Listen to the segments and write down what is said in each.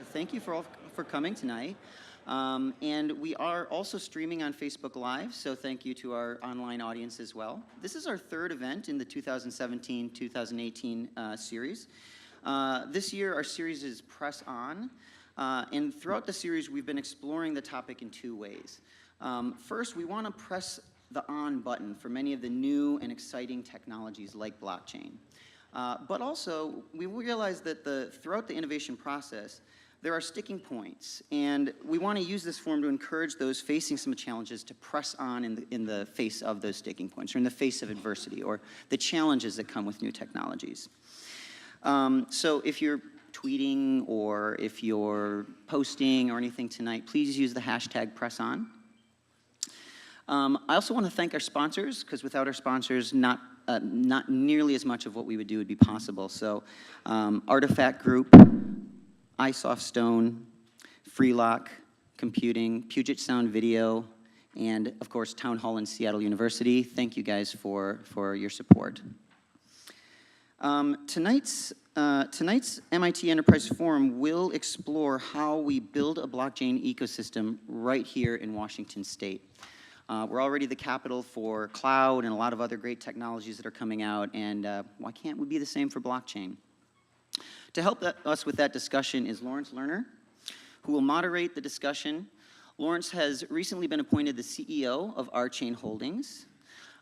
thank you for coming tonight. And we are also streaming on Facebook Live, so thank you to our online audience as well. This is our third event in the 2017-2018 series. This year, our series is Press On, and throughout the series, we've been exploring the topic in two ways. First, we want to press the on button for many of the new and exciting technologies like blockchain. But also, we realize that throughout the innovation process, there are sticking points, and we want to use this forum to encourage those facing some challenges to press on in the face of those sticking points, or in the face of adversity, or the challenges that come with new technologies. So if you're tweeting, or if you're posting or anything tonight, please use the hashtag #PressOn. I also want to thank our sponsors, because without our sponsors, not nearly as much of what we would do would be possible. So Artifact Group, iSoft Stone, Freelock Computing, Puget Sound Video, and of course Town Hall and Seattle University. Thank you guys for your support. Tonight's MIT Enterprise Forum will explore how we build a blockchain ecosystem right here in Washington State. We're already the capital for cloud and a lot of other great technologies that are coming out, and why can't we be the same for blockchain? To help us with that discussion is Lawrence Lerner, who will moderate the discussion. Lawrence has recently been appointed the CEO of Archain Holdings.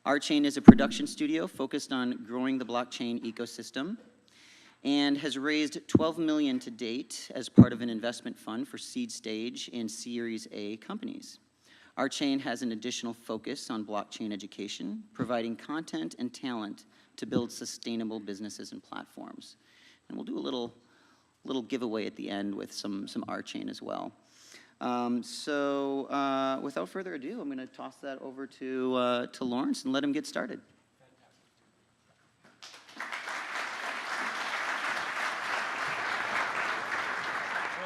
Archain is a production studio focused on growing the blockchain ecosystem and has raised $12 million to date as part of an investment fund for seed stage and Series A companies. Archain has an additional focus on blockchain education, providing content and talent to build sustainable businesses and platforms. And we'll do a little giveaway at the end with some Archain as well. Without further ado, I'm going to toss that over to Lawrence and let him get started.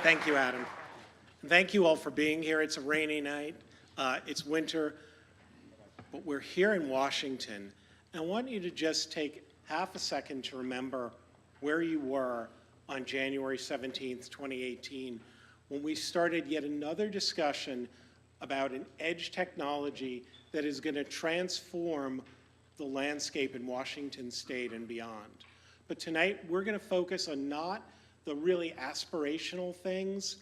Thank you, Adam. Thank you all for being here. It's a rainy night. It's winter, but we're here in Washington. I want you to just take half a second to remember where you were on January 17th, 2018, when we started yet another discussion about an edge technology that is going to transform the landscape in Washington State and beyond. But tonight, we're going to focus on not the really aspirational things,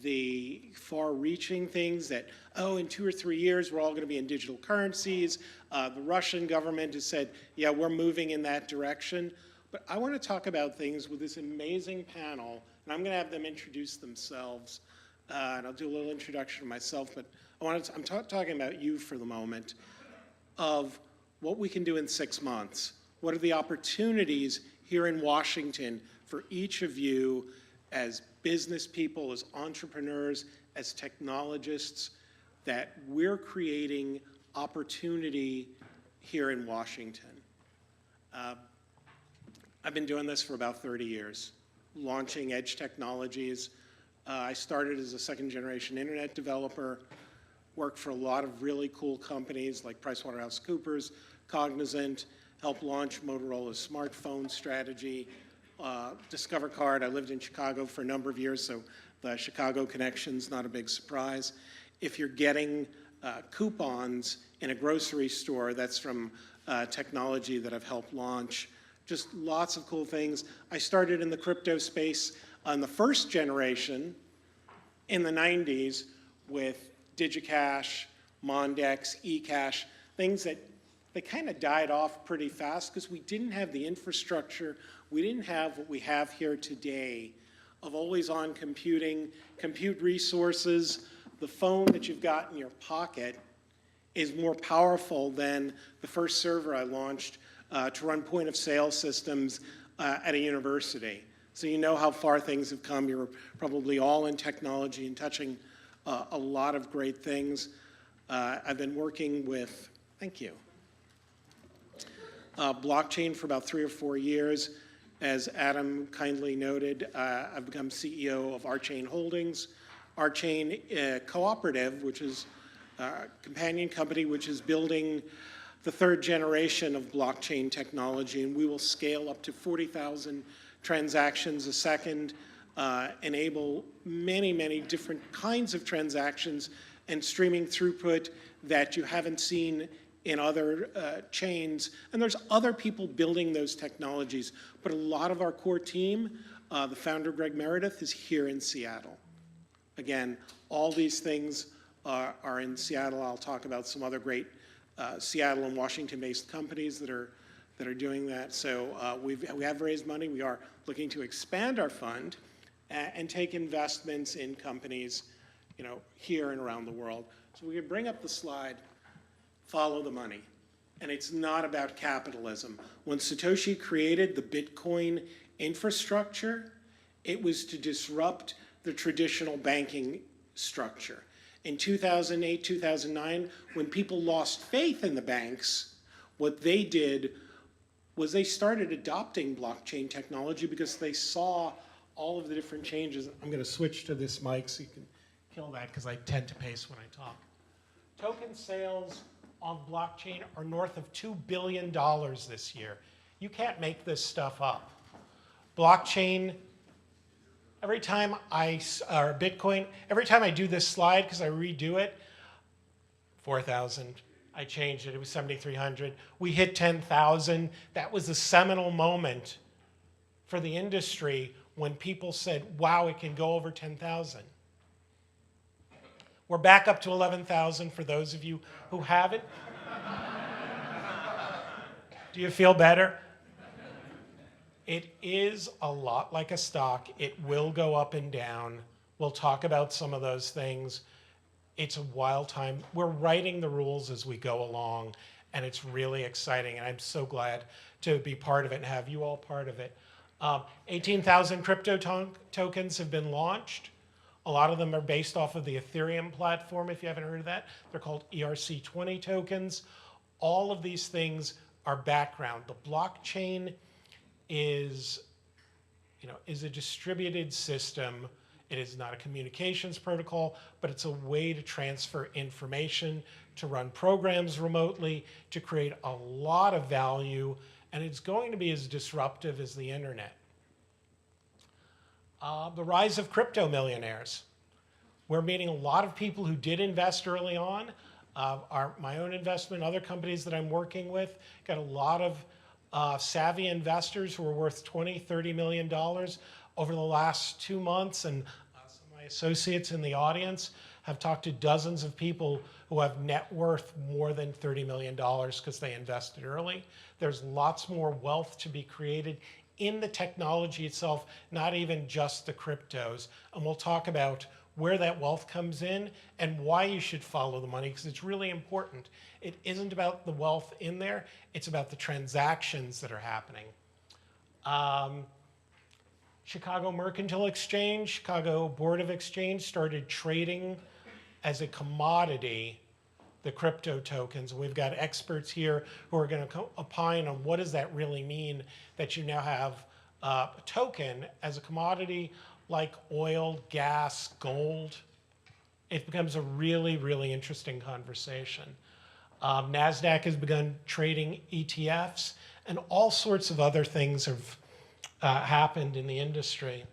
the far-reaching things that, oh, in 2 or 3 years, we're all going to be in digital currencies. The Russian government has said, yeah, we're moving in that direction. But I want to talk about things with this amazing panel, and I'm going to have them introduce themselves. And I'll do a little introduction of myself, but I'm talking about you for the moment, of what we can do in 6 months. What are the opportunities here in Washington for each of you as business people, as entrepreneurs, as technologists, that we're creating opportunity here in Washington. I've been doing this for about 30 years, launching edge technologies. I started as a second-generation internet developer, worked for a lot of really cool companies like PricewaterhouseCoopers, Cognizant, helped launch Motorola's smartphone strategy, Discover Card. I lived in Chicago for a number of years, so the Chicago connection's not a big surprise. If you're getting coupons in a grocery store, that's from technology that I've helped launch. Just lots of cool things. I started in the crypto space on the first generation in the 90s with DigiCash, Mondex, eCash, things that they kind of died off pretty fast because we didn't have the infrastructure. We didn't have what we have here today of always-on computing, compute resources. The phone that you've got in your pocket is more powerful than the first server I launched to run point-of-sale systems at a university. So you know how far things have come. You're probably all in technology and touching a lot of great things. I've been working with, thank you, blockchain for about 3 or 4 years. As Adam kindly noted, I've become CEO of Archain Holdings. Archain Cooperative, which is a companion company which is building the 3rd generation of blockchain technology, and we will scale up to 40,000 transactions a second enable many, many different kinds of transactions and streaming throughput that you haven't seen in other chains. And there's other people building those technologies, but a lot of our core team, the founder Greg Meredith, is here in Seattle. Again, all these things are in Seattle. I'll talk about some other great Seattle and Washington-based companies that are doing that. So we have raised money. We are looking to expand our fund and take investments in companies, here and around the world. So we can bring up the slide, follow the money. And it's not about capitalism. When Satoshi created the Bitcoin infrastructure, it was to disrupt the traditional banking structure. In 2008, 2009, when people lost faith in the banks, what they did was they started adopting blockchain technology because they saw all of the different changes. I'm going to switch to this mic so you can kill that because I tend to pace when I talk. Token sales on blockchain are north of $2 billion this year. You can't make this stuff up. Blockchain, every time Bitcoin, every time I do this slide, because I redo it, 4,000. I changed it. It was 7,300. We hit 10,000. That was a seminal moment for the industry when people said, wow, it can go over 10,000. We're back up to 11,000 for those of you who haven't. Do you feel better? It is a lot like a stock. It will go up and down. We'll talk about some of those things. It's a wild time. We're writing the rules as we go along, and it's really exciting, and I'm so glad to be part of it and have you all part of it. 18,000 crypto tokens have been launched. A lot of them are based off of the Ethereum platform, if you haven't heard of that. They're called ERC20 tokens. All of these things are background. The blockchain is a distributed system. It is not a communications protocol, but it's a way to transfer information, to run programs remotely, to create a lot of value, and it's going to be as disruptive as the internet. The rise of crypto millionaires. We're meeting a lot of people who did invest early on. My own investment, other companies that I'm working with, got a lot of savvy investors who are worth $20, $30 million over the last 2 months, and some of my associates in the audience have talked to dozens of people who have net worth more than $30 million because they invested early. There's lots more wealth to be created in the technology itself, not even just the cryptos. And we'll talk about where that wealth comes in and why you should follow the money, because it's really important. It isn't about the wealth in there, it's about the transactions that are happening. Chicago Mercantile Exchange, Chicago Board of Exchange started trading as a commodity the crypto tokens. We've got experts here who are going to opine on what does that really mean that you now have a token as a commodity like oil, gas, gold. It becomes a really, really interesting conversation. NASDAQ has begun trading ETFs, and all sorts of other things have happened in the industry.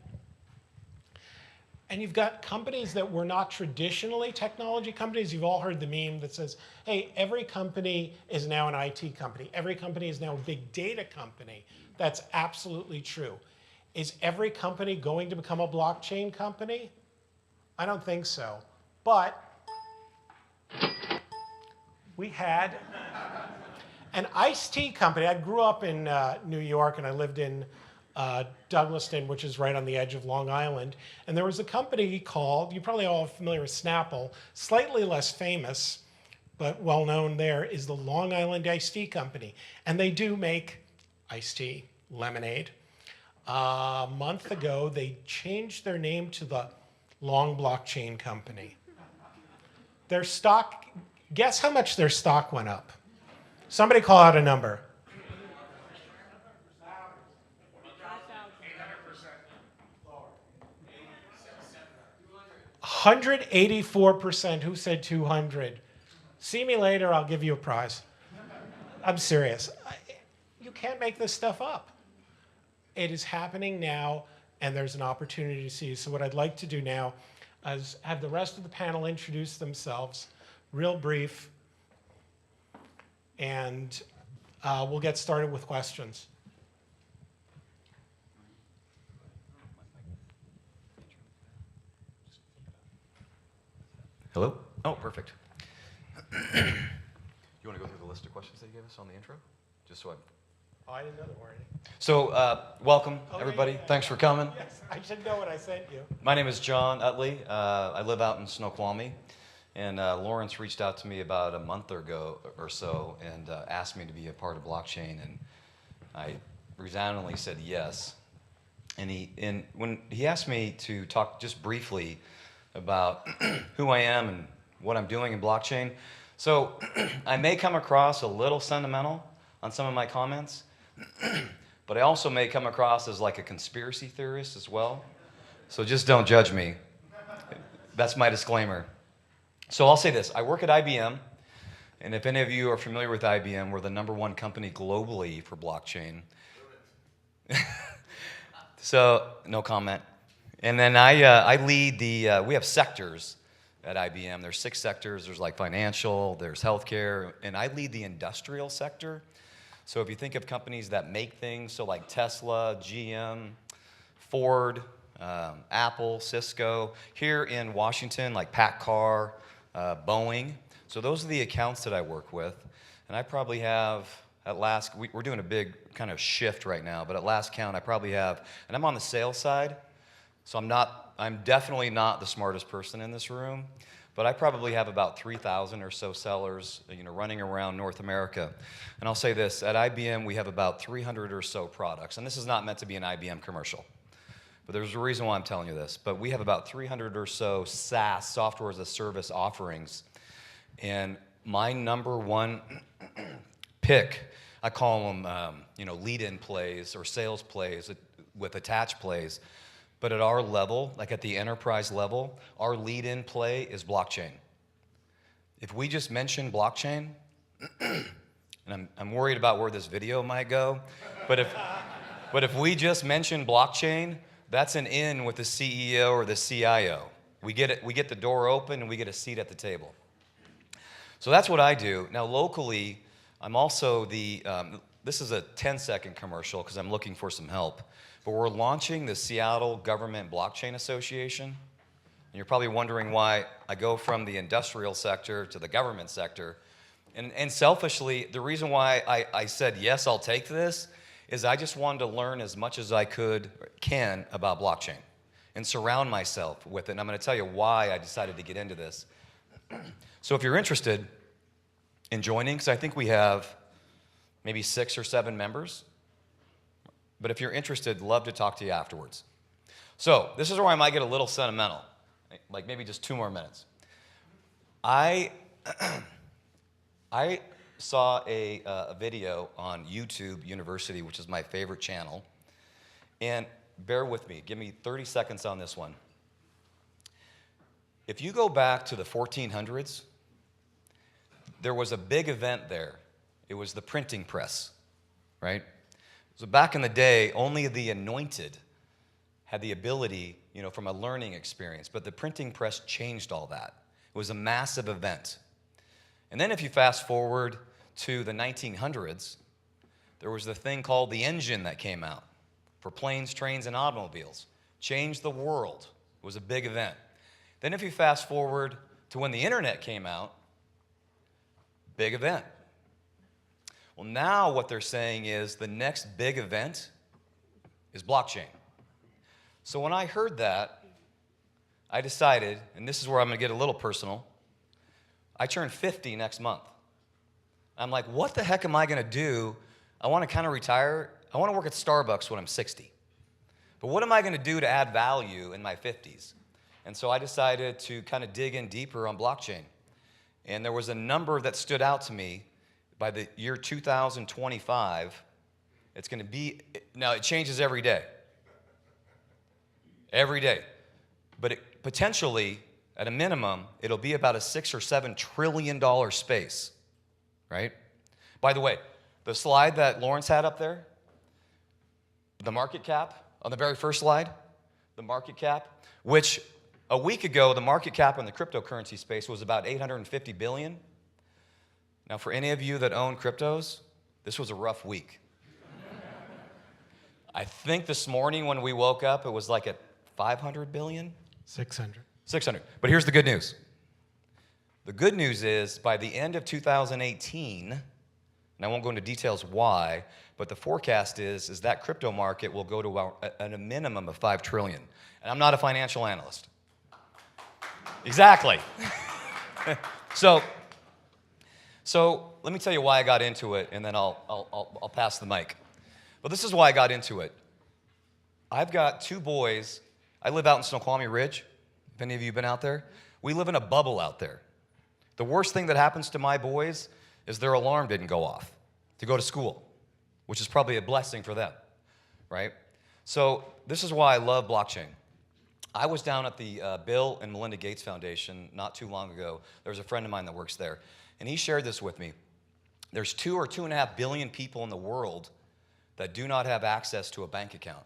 And you've got companies that were not traditionally technology companies. You've all heard the meme that says, hey, every company is now an IT company. Every company is now a big data company. That's absolutely true. Is every company going to become a blockchain company? I don't think so. But we had an iced tea company. I grew up in New York, and I lived in Douglaston, which is right on the edge of Long Island. And there was a company called, you're probably all familiar with Snapple, slightly less famous, but well-known there, is the Long Island Iced Tea Company. And they do make iced tea, lemonade. A month ago, they changed their name to the Long Blockchain Company. Their stock, guess how much their stock went up? Somebody call out a number. 184%. Who said 200? See me later, I'll give you a prize. I'm serious. You can't make this stuff up. It is happening now. and there's an opportunity to see. So what I'd like to do now is have the rest of the panel introduce themselves, real brief, and we'll get started with questions. Hello? Oh, perfect. You want to go through the list of questions that you gave us on the intro? Just so I didn't know there were any. So, welcome, Oh, everybody. yeah. Thanks for coming. Yes, I should know what I sent you. My name is John Utley. I live out in Snoqualmie. And Lawrence reached out to me about a month ago or so and asked me to be a part of blockchain. And I resoundingly said yes. And when he asked me to talk just briefly about who I am and what I'm doing in blockchain, so I may come across a little sentimental on some of my comments, but I also may come across as like a conspiracy theorist as well. So just don't judge me. That's my disclaimer. So I'll say this. I work at IBM, and if any of you are familiar with IBM, we're the #1 company globally for blockchain. So no comment. And then I lead the, we have sectors at IBM. There's 6 sectors. There's like financial, there's healthcare, and I lead the industrial sector. So if you think of companies that make things, so like Tesla, GM, Ford, Apple, Cisco, here in Washington, like PACCAR, Boeing. So those are the accounts that I work with. And I probably have, at last, we're doing a big kind of shift right now, but at last count, I probably have, and I'm on the sales side, so I'm definitely not the smartest person in this room, but I probably have about 3,000 or so sellers, running around North America. And I'll say this, at IBM, we have about 300 or so products, and this is not meant to be an IBM commercial, but there's a reason why I'm telling you this. But we have about 300 or so SaaS, software as a service offerings, and my #1 pick, I call them, lead-in plays or sales plays with attach plays. But at our level, like at the enterprise level, our lead-in play is blockchain. If we just mention blockchain, and I'm worried about where this video might go, but if we just mention blockchain, that's an in with the CEO or the CIO. We get the door open and we get a seat at the table. So that's what I do. Now locally, I'm also this is a 10-second commercial because I'm looking for some help. But we're launching the Seattle Government Blockchain Association. And you're probably wondering why I go from the industrial sector to the government sector. And selfishly, the reason why I said, yes, I'll take this, is I just wanted to learn as much as I can about blockchain and surround myself with it. And I'm going to tell you why I decided to get into this. So if you're interested in joining, because I think we have maybe 6 or 7 members, but if you're interested, love to talk to you afterwards. So this is where I might get a little sentimental, like maybe just 2 more minutes. I saw a video on YouTube University, which is my favorite channel, and bear with me, give me 30 seconds on this one. If you go back to the 1400s, there was a big event there. It was the printing press, right? So back in the day, only the anointed had the ability, from a learning experience, but the printing press changed all that. It was a massive event. And then if you fast forward to the 1900s, there was the thing called the engine that came out for planes, trains, and automobiles. Changed the world. It was a big event. Then if you fast forward to when the internet came out, big event. Well, now what they're saying is the next big event is blockchain. So when I heard that, I decided, and this is where I'm going to get a little personal, I turn 50 next month. I'm like, what the heck am I going to do? I want to kind of retire. I want to work at Starbucks when I'm 60. But what am I going to do to add value in my 50s? And so I decided to kind of dig in deeper on blockchain. And there was a number that stood out to me. By the year 2025, it's going to be, now it changes every day. Every day. But potentially, at a minimum, it'll be about a $6 or $7 trillion space, right? By the way, the slide that Lawrence had up there, the market cap on the very first slide, the market cap, which a week ago, the market cap in the cryptocurrency space was about 850 billion. Now, for any of you that own cryptos, this was a rough week. I think this morning when we woke up, it was like at 500 billion? 600. 600. But here's the good news. The good news is by the end of 2018, and I won't go into details why, but the forecast is that crypto market will go to a minimum of 5 trillion. And I'm not a financial analyst. Exactly. So let me tell you why I got into it, and then I'll pass the mic. But this is why I got into it. I've got 2 boys. I live out in Snoqualmie Ridge. If any of you have been out there, we live in a bubble out there. The worst thing that happens to my boys is their alarm didn't go off to go to school, which is probably a blessing for them, right? So this is why I love blockchain. I was down at the Bill and Melinda Gates Foundation not too long ago. There's a friend of mine that works there, and he shared this with me. There's 2 or 2.5 billion people in the world that do not have access to a bank account,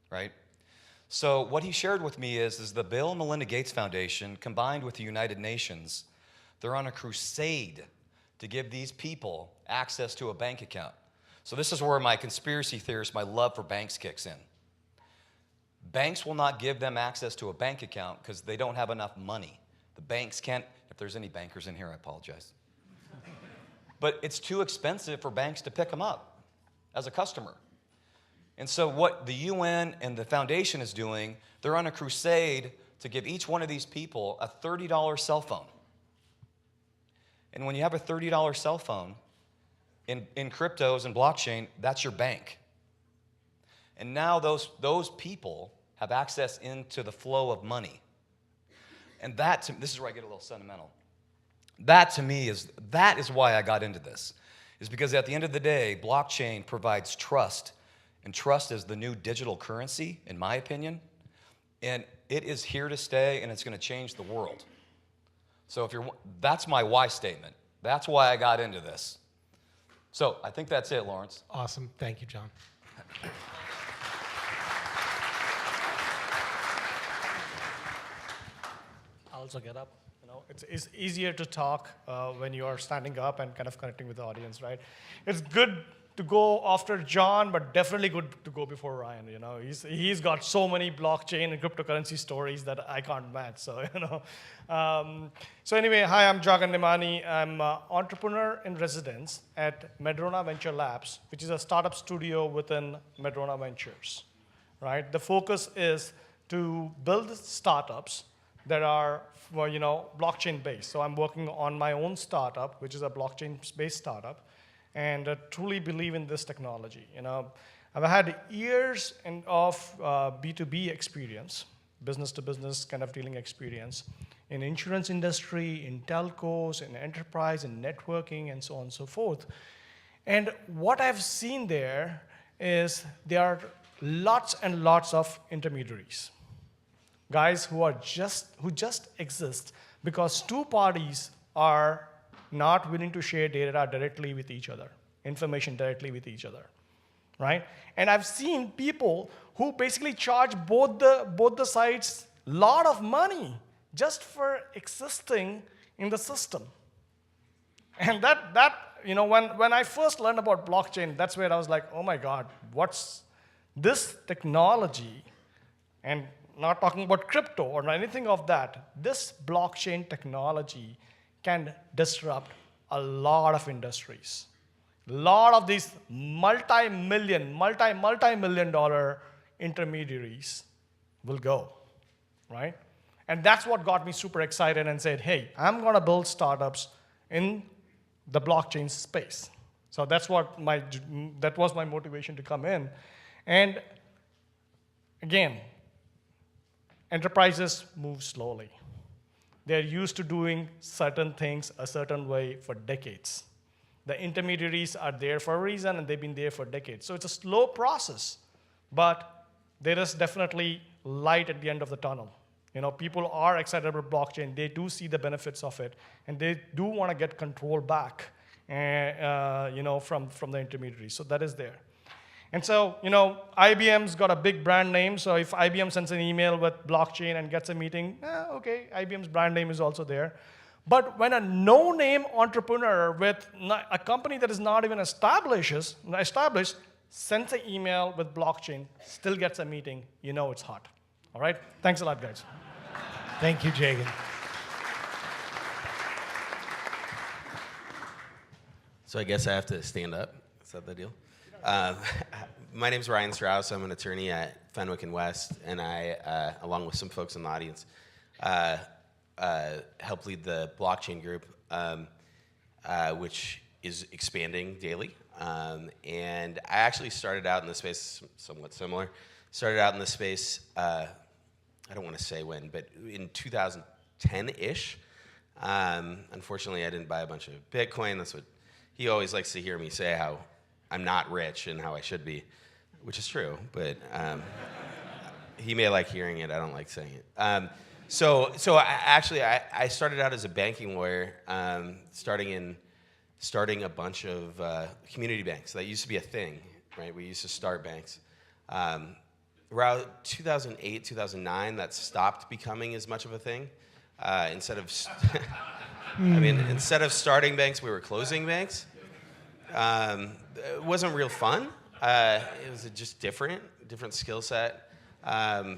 right? So what he shared with me is the Bill and Melinda Gates Foundation, combined with the United Nations, they're on a crusade to give these people access to a bank account. So this is where my conspiracy theorist, my love for banks kicks in. Banks will not give them access to a bank account because they don't have enough money. The banks can't, if there's any bankers in here, I apologize. But it's too expensive for banks to pick them up as a customer. And so what the UN and the foundation is doing, they're on a crusade to give each one of these people a $30 cell phone. And when you have a $30 cell phone, in cryptos and blockchain, that's your bank. And now those people have access into the flow of money. And this is where I get a little sentimental. That to me is why I got into this, is because at the end of the day, blockchain provides trust, and trust is the new digital currency, in my opinion, and it is here to stay, and it's going to change the world. So that's my why statement. That's why I got into this. So I think that's it, Lawrence. Awesome. Thank you, John. I'll also get up. It's easier to talk when you are standing up and kind of connecting with the audience, right? It's good to go after John, but definitely good to go before Ryan. He's got so many blockchain and cryptocurrency stories that I can't match. So So anyway, hi, I'm Jagan Nimani. I'm an entrepreneur in residence at Madrona Venture Labs, which is a startup studio within Madrona Ventures, right? The focus is to build startups that are blockchain based. So I'm working on my own startup, which is a blockchain based startup, and truly believe in this technology. I've had years of B2B experience, business to business kind of dealing experience in insurance industry, in telcos, in enterprise, in networking, and so on and so forth. And what I've seen there is there are lots and lots of intermediaries. Guys who just exist because 2 parties are not willing to share data directly with each other, information directly with each other, right? And I've seen people who basically charge both the sides a lot of money just for existing in the system. And when I first learned about blockchain, that's where I was like, oh my God, what's this technology? And not talking about crypto or anything of that, this blockchain technology can disrupt a lot of industries. A lot of these multi-million dollar intermediaries will go, right? And that's what got me super excited and said, hey, I'm going to build startups in the blockchain space. So that was my motivation to come in. And again, enterprises move slowly. They're used to doing certain things a certain way for decades. The intermediaries are there for a reason, and they've been there for decades. So it's a slow process, but there is definitely light at the end of the tunnel. People are excited about blockchain. They do see the benefits of it, and they do want to get control back, from the intermediaries. So that is there. And so, IBM's got a big brand name, so if IBM sends an email with blockchain and gets a meeting, okay, IBM's brand name is also there. But when a no-name entrepreneur with a company that is not even established sends an email with blockchain, still gets a meeting, it's hot. All right? Thanks a lot, guys. Thank you, Jagan. So I guess I have to stand up. Is that the deal? My name's Ryan Strauss. I'm an attorney at Fenwick & West, and I, along with some folks in the audience, help lead the blockchain group, which is expanding daily. And I actually started out in the space somewhat similar. Started out in the space, I don't want to say when, but in 2010-ish. Unfortunately, I didn't buy a bunch of Bitcoin. That's what he always likes to hear me say, how I'm not rich and how I should be, which is true, but he may like hearing it. I don't like saying it. So I started out as a banking lawyer, starting a bunch of community banks. That used to be a thing, right? We used to start banks. Around 2008, 2009, that stopped becoming as much of a thing. Instead of starting banks, we were closing banks. It wasn't real fun. It was just different skill set. Not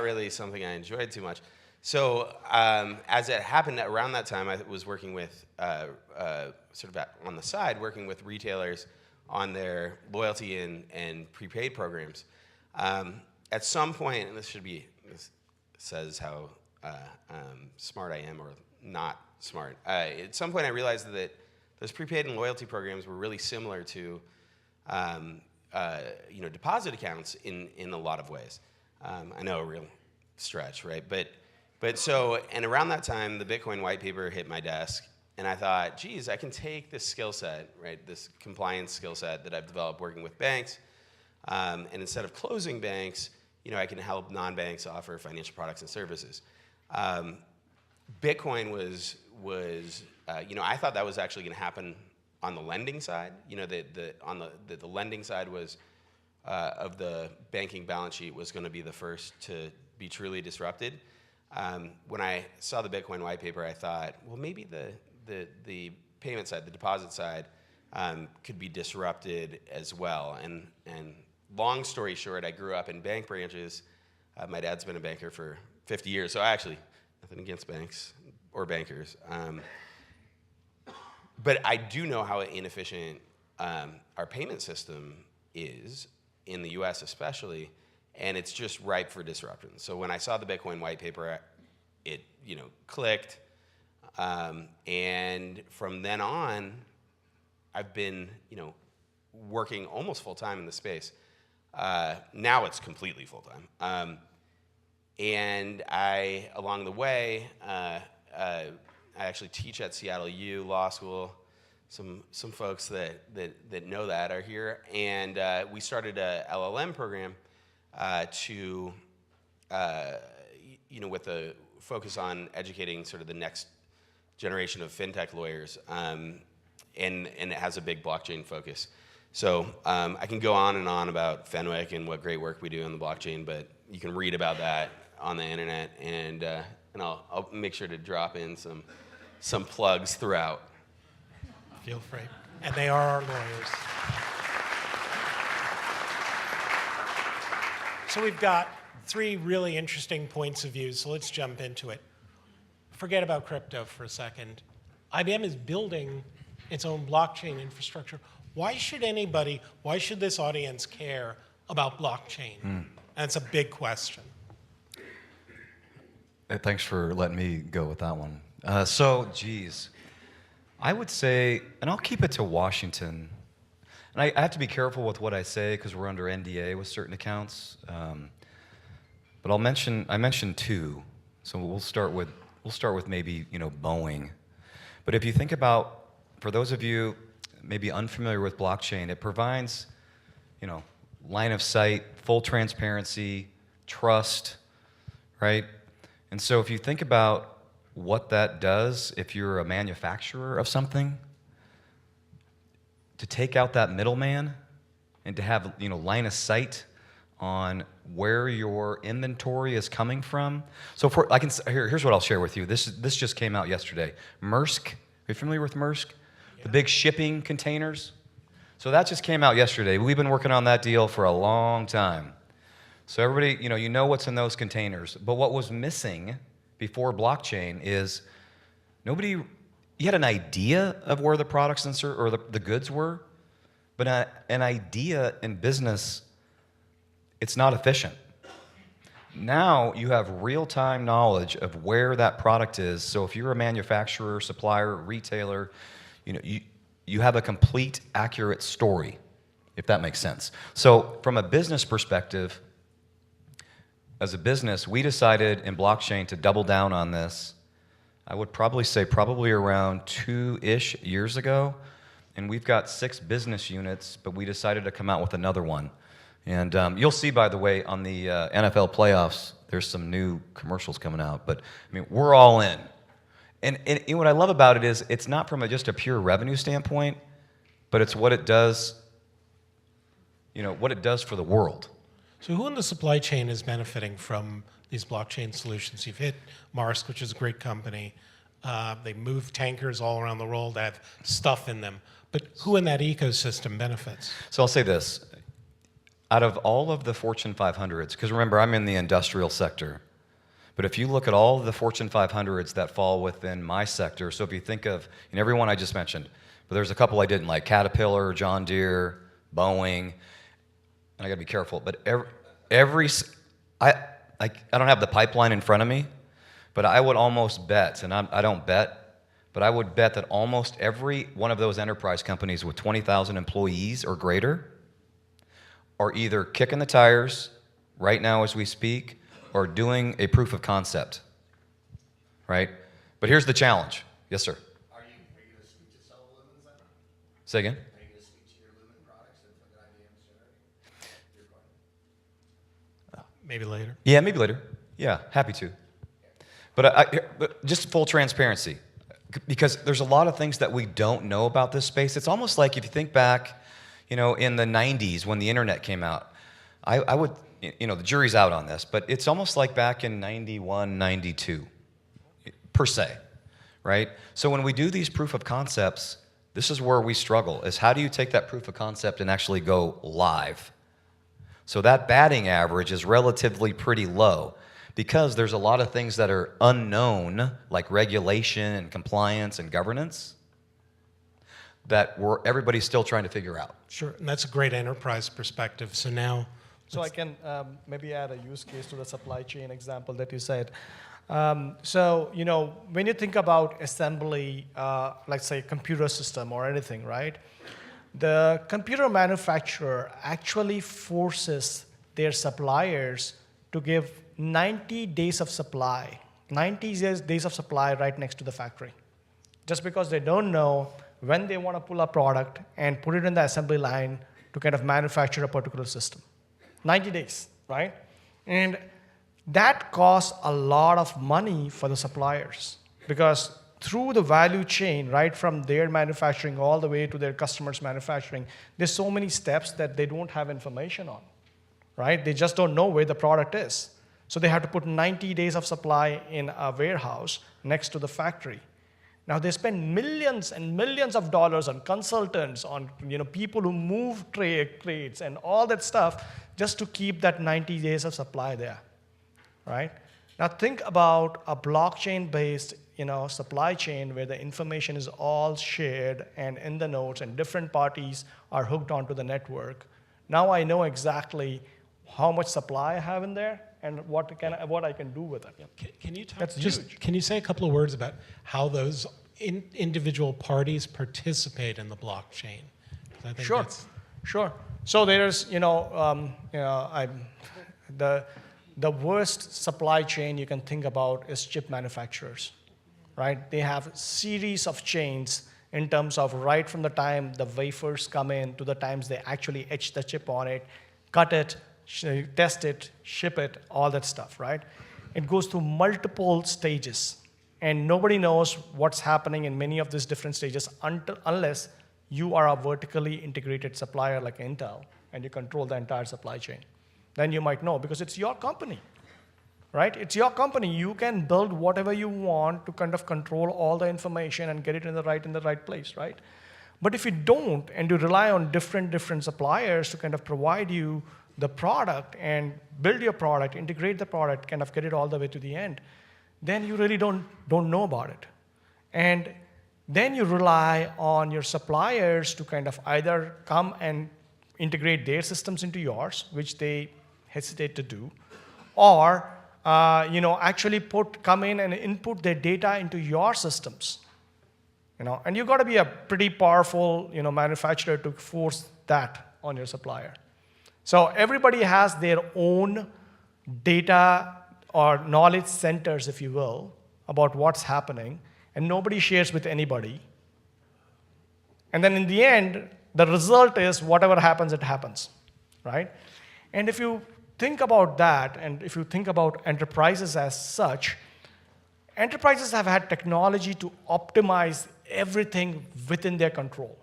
really something I enjoyed too much. So as it happened, around that time, I was working with, sort of on the side, working with retailers on their loyalty and prepaid programs. At some point, and this says how smart I am or not smart. At some point, I realized that those prepaid and loyalty programs were really similar to deposit accounts in a lot of ways. I know, a real stretch, right? But so, and around that time, the Bitcoin white paper hit my desk, and I thought, geez, I can take this skill set, right, this compliance skill set that I've developed working with banks, and instead of closing banks, I can help non-banks offer financial products and services. Bitcoin was I thought that was actually going to happen on the lending side. The lending side was of the banking balance sheet was going to be the first to be truly disrupted. When I saw the Bitcoin white paper, I thought, well, maybe the payment side, the deposit side, could be disrupted as well. And long story short, I grew up in bank branches. My dad's been a banker for 50 years, so actually nothing against banks or bankers. But I do know how inefficient our payment system is, in the US especially, and it's just ripe for disruption. So when I saw the Bitcoin white paper, it clicked. And from then on, I've been working almost full-time in the space. Now it's completely full-time. And I, along the way, I actually teach at Seattle U Law School. Some folks that know that are here. And we started a LLM program with a focus on educating sort of the next generation of fintech lawyers. And it has a big blockchain focus. So I can go on and on about Fenwick and what great work we do in the blockchain, but you can read about that on the internet, and I'll make sure to drop in some plugs throughout. Feel free. And they are our lawyers. So we've got 3 really interesting points of view, so let's jump into it. Forget about crypto for a second. IBM is building its own blockchain infrastructure. Why should this audience care about blockchain? And it's a big question. Thanks for letting me go with that one. I would say, and I'll keep it to Washington, and I have to be careful with what I say because we're under NDA with certain accounts. But I mentioned 2, so we'll start with maybe Boeing. But if you think about, for those of you maybe unfamiliar with blockchain, it provides line of sight, full transparency, trust, right? And so if you think about what that does, if you're a manufacturer of something, to take out that middleman and to have, line of sight on where your inventory is coming from. So here's what I'll share with you. This just came out yesterday. Maersk, are you familiar with Maersk? Yeah. The big shipping containers. So that just came out yesterday. We've been working on that deal for a long time. So everybody, you know what's in those containers. But what was missing before blockchain is you had an idea of where the products or the goods were, but an idea in business, it's not efficient. Now you have real-time knowledge of where that product is. So if you're a manufacturer, supplier, retailer, you have a complete, accurate story, if that makes sense. So from a business perspective, as a business, we decided in blockchain to double down on this. I would probably say around 2-ish years ago. And we've got 6 business units, but we decided to come out with another one. And you'll see, by the way, on the NFL playoffs, there's some new commercials coming out. But, we're all in. And what I love about it is it's not from just a pure revenue standpoint, but it's what it does, what it does for the world. So who in the supply chain is benefiting from these blockchain solutions? You've hit Maersk, which is a great company. They move tankers all around the world that have stuff in them. But who in that ecosystem benefits? So I'll say this. Out of all of the Fortune 500s, because remember, I'm in the industrial sector, but if you look at all of the Fortune 500s that fall within my sector, so if you think of, everyone I just mentioned, but there's a couple I didn't like, Caterpillar, John Deere, Boeing, and I gotta be careful, but I don't have the pipeline in front of me, but I would almost bet, and I don't bet, but I would bet that almost every one of those enterprise companies with 20,000 employees or greater are either kicking the tires right now as we speak or doing a proof of concept, right? But here's the challenge. Yes, sir. Are you going to speak to sell lumens then? Say again? Are you going to speak to your lumen products and put that IBM's generating? Your point. Maybe later. Yeah, maybe later. Yeah, happy to. But just full transparency, because there's a lot of things that we don't know about this space. It's almost like if you think back, in the 90s when the internet came out, I would, the jury's out on this, but it's almost like back in 91, 92, per se, right? So when we do these proof of concepts, this is where we struggle, is how do you take that proof of concept and actually go live? So that batting average is relatively pretty low because there's a lot of things that are unknown, like regulation and compliance and governance, that everybody's still trying to figure out. Sure, and that's a great enterprise perspective. So now... So I can maybe add a use case to the supply chain example that you said. So, when you think about assembly, like say computer system or anything, right? The computer manufacturer actually forces their suppliers to give 90 days of supply, 90 days of supply right next to the factory. Just because they don't know when they want to pull a product and put it in the assembly line to kind of manufacture a particular system. 90 days, right? And that costs a lot of money for the suppliers because through the value chain, right from their manufacturing all the way to their customers' manufacturing, there's so many steps that they don't have information on, right? They just don't know where the product is. So they have to put 90 days of supply in a warehouse next to the factory. Now they spend millions and millions of dollars on consultants, on people who move crates and all that stuff just to keep that 90 days of supply there, right? Now think about a blockchain-based supply chain where the information is all shared and in the nodes and different parties are hooked onto the network. Now I know exactly how much supply I have in there and what I can do with it. Can you talk? That's just huge. Can you say a couple of words about how those individual parties participate in the blockchain? I think Sure, sure. So there's the worst supply chain you can think about is chip manufacturers, right? They have a series of chains in terms of right from the time the wafers come in to the times they actually etch the chip on it, cut it, test it, ship it, all that stuff, right? It goes through multiple stages, and nobody knows what's happening in many of these different stages unless you are a vertically integrated supplier like Intel, and you control the entire supply chain. Then you might know, because it's your company, right? It's your company. You can build whatever you want to kind of control all the information and get it in the right place, right? But if you don't, and you rely on different suppliers to kind of provide you the product and build your product, integrate the product, kind of get it all the way to the end, then you really don't know about it. And then you rely on your suppliers to kind of either come and integrate their systems into yours, which they hesitate to do, or actually come in and input their data into your systems. And you've got to be a pretty powerful manufacturer to force that on your supplier. So everybody has their own data or knowledge centers, if you will, about what's happening, and nobody shares with anybody. And then in the end, the result is whatever happens, it happens, right? And if you think about that, and if you think about enterprises as such, enterprises have had technology to optimize everything within their control,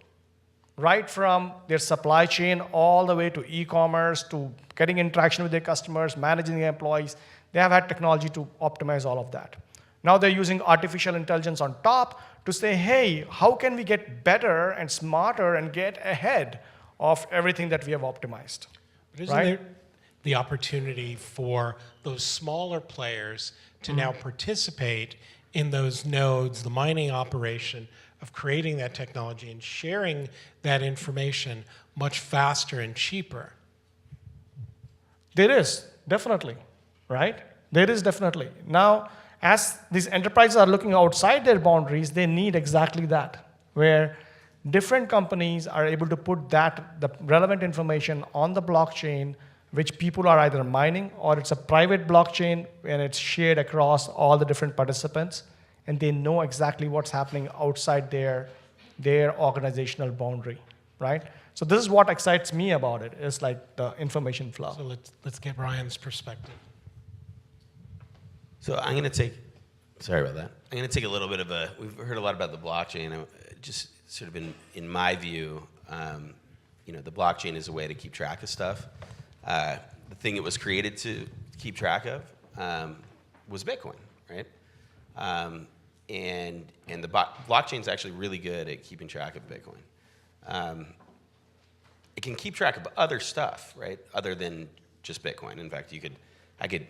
right from their supply chain all the way to e-commerce, to getting interaction with their customers, managing their employees. They have had technology to optimize all of that. Now they're using artificial intelligence on top to say, hey, how can we get better and smarter and get ahead of everything that we have optimized? But isn't there the opportunity for those smaller players to now participate in those nodes, the mining operation of creating that technology and sharing that information much faster and cheaper? There is, definitely, right? There is definitely. Now, as these enterprises are looking outside their boundaries, they need exactly that, where different companies are able to put the relevant information on the blockchain, which people are either mining, or it's a private blockchain and it's shared across all the different participants, and they know exactly what's happening outside their organizational boundary, right? So this is what excites me about it, is like the information flow. So let's get Ryan's perspective. So I'm going to take, sorry about that. I'm going to take a little bit of we've heard a lot about the blockchain. Just sort of in my view, the blockchain is a way to keep track of stuff. The thing it was created to keep track of was Bitcoin, right? And the blockchain is actually really good at keeping track of Bitcoin. It can keep track of other stuff, right, other than just Bitcoin. In fact, I could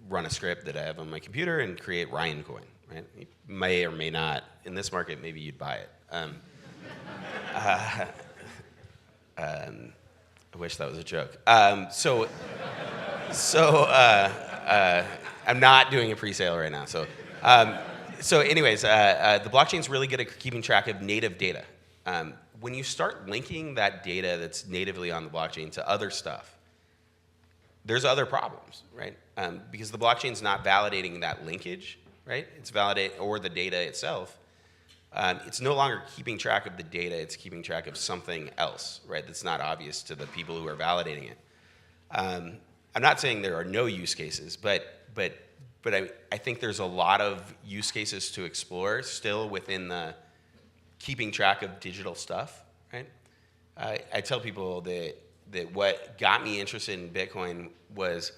run a script that I have on my computer and create Ryan coin, right? You may or may not. In this market, maybe you'd buy it. I wish that was a joke. I'm not doing a pre-sale right now. Anyways, the blockchain's really good at keeping track of native data. When you start linking that data that's natively on the blockchain to other stuff, there's other problems, right? Because the blockchain's not validating that linkage, right? Or the data itself. It's no longer keeping track of the data, it's keeping track of something else, right? That's not obvious to the people who are validating it. I'm not saying there are no use cases, but I think there's a lot of use cases to explore still within the keeping track of digital stuff, right? I tell people that what got me interested in Bitcoin was,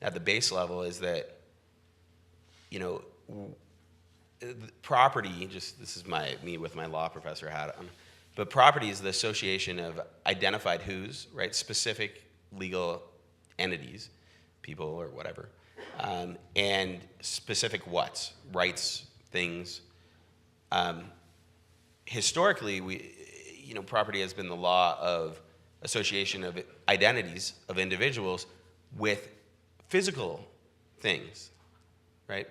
at the base level, is that, property, this is me with my law professor hat on, but property is the association of identified who's, right, specific legal entities, people or whatever, and specific what's, rights, things. Historically, property has been the law of association of identities of individuals with physical things, right?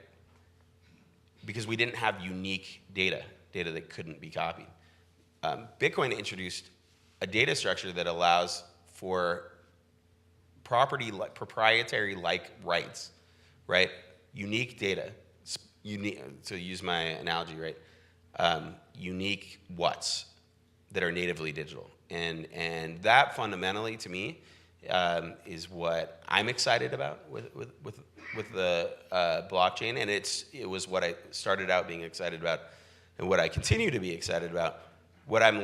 Because we didn't have unique data that couldn't be copied. Bitcoin introduced a data structure that allows for proprietary-like rights, right? Unique data, to use my analogy, right? Unique what's that are natively digital. And that fundamentally, to me, is what I'm excited about with the blockchain, and it was what I started out being excited about, and what I continue to be excited about. what I'm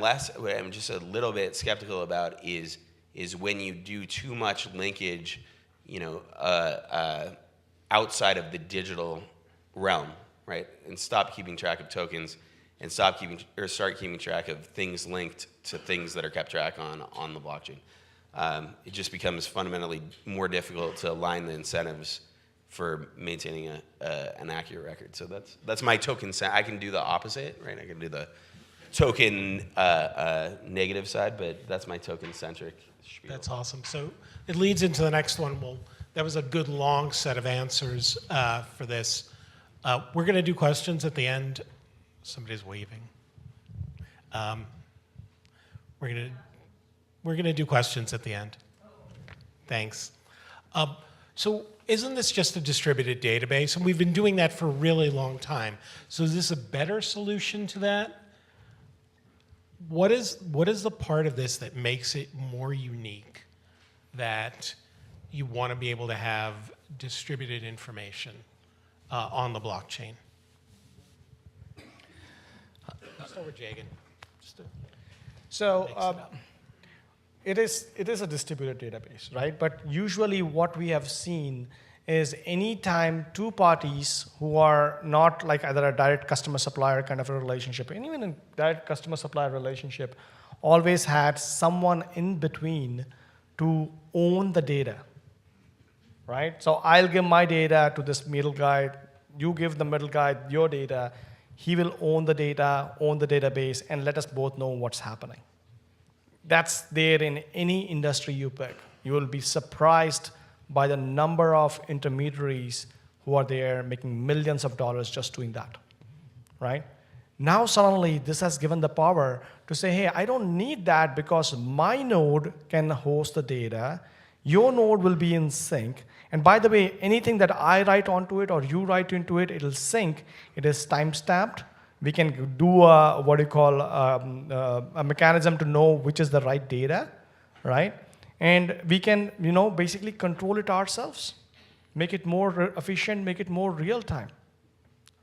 just a little bit skeptical about is when you do too much linkage, outside of the digital realm, right? And stop keeping track of tokens, and start keeping track of things linked to things that are kept track on the blockchain. It just becomes fundamentally more difficult to align the incentives for maintaining an accurate record. So that's my token. I can do the opposite, right? I can do the token negative side, but that's my token-centric spiel. That's awesome. So it leads into the next one. Well, that was a good long set of answers for this. We're going to do questions at the end. Somebody's waving. We're going to do questions at the end. Thanks. So isn't this just a distributed database? And we've been doing that for a really long time. So is this a better solution to that? What is the part of this that makes it more unique, that you want to be able to have distributed information on the blockchain? I'll start with Jagan. So Mix it up. it is a distributed database, right? But usually what we have seen is anytime two parties who are not like either a direct customer-supplier kind of a relationship, and even a direct customer-supplier relationship, always had someone in between to own the data, right? So I'll give my data to this middle guy, you give the middle guy your data, he will own the data, own the database, and let us both know what's happening. That's there in any industry you pick. You will be surprised by the number of intermediaries who are there making millions of dollars just doing that, right? Now suddenly this has given the power to say, hey, I don't need that because my node can host the data, your node will be in sync, and by the way, anything that I write onto it or you write into it, it'll sync, it is time-stamped. We can do a mechanism to know which is the right data, right? And we can, basically control it ourselves, make it more efficient, make it more real time,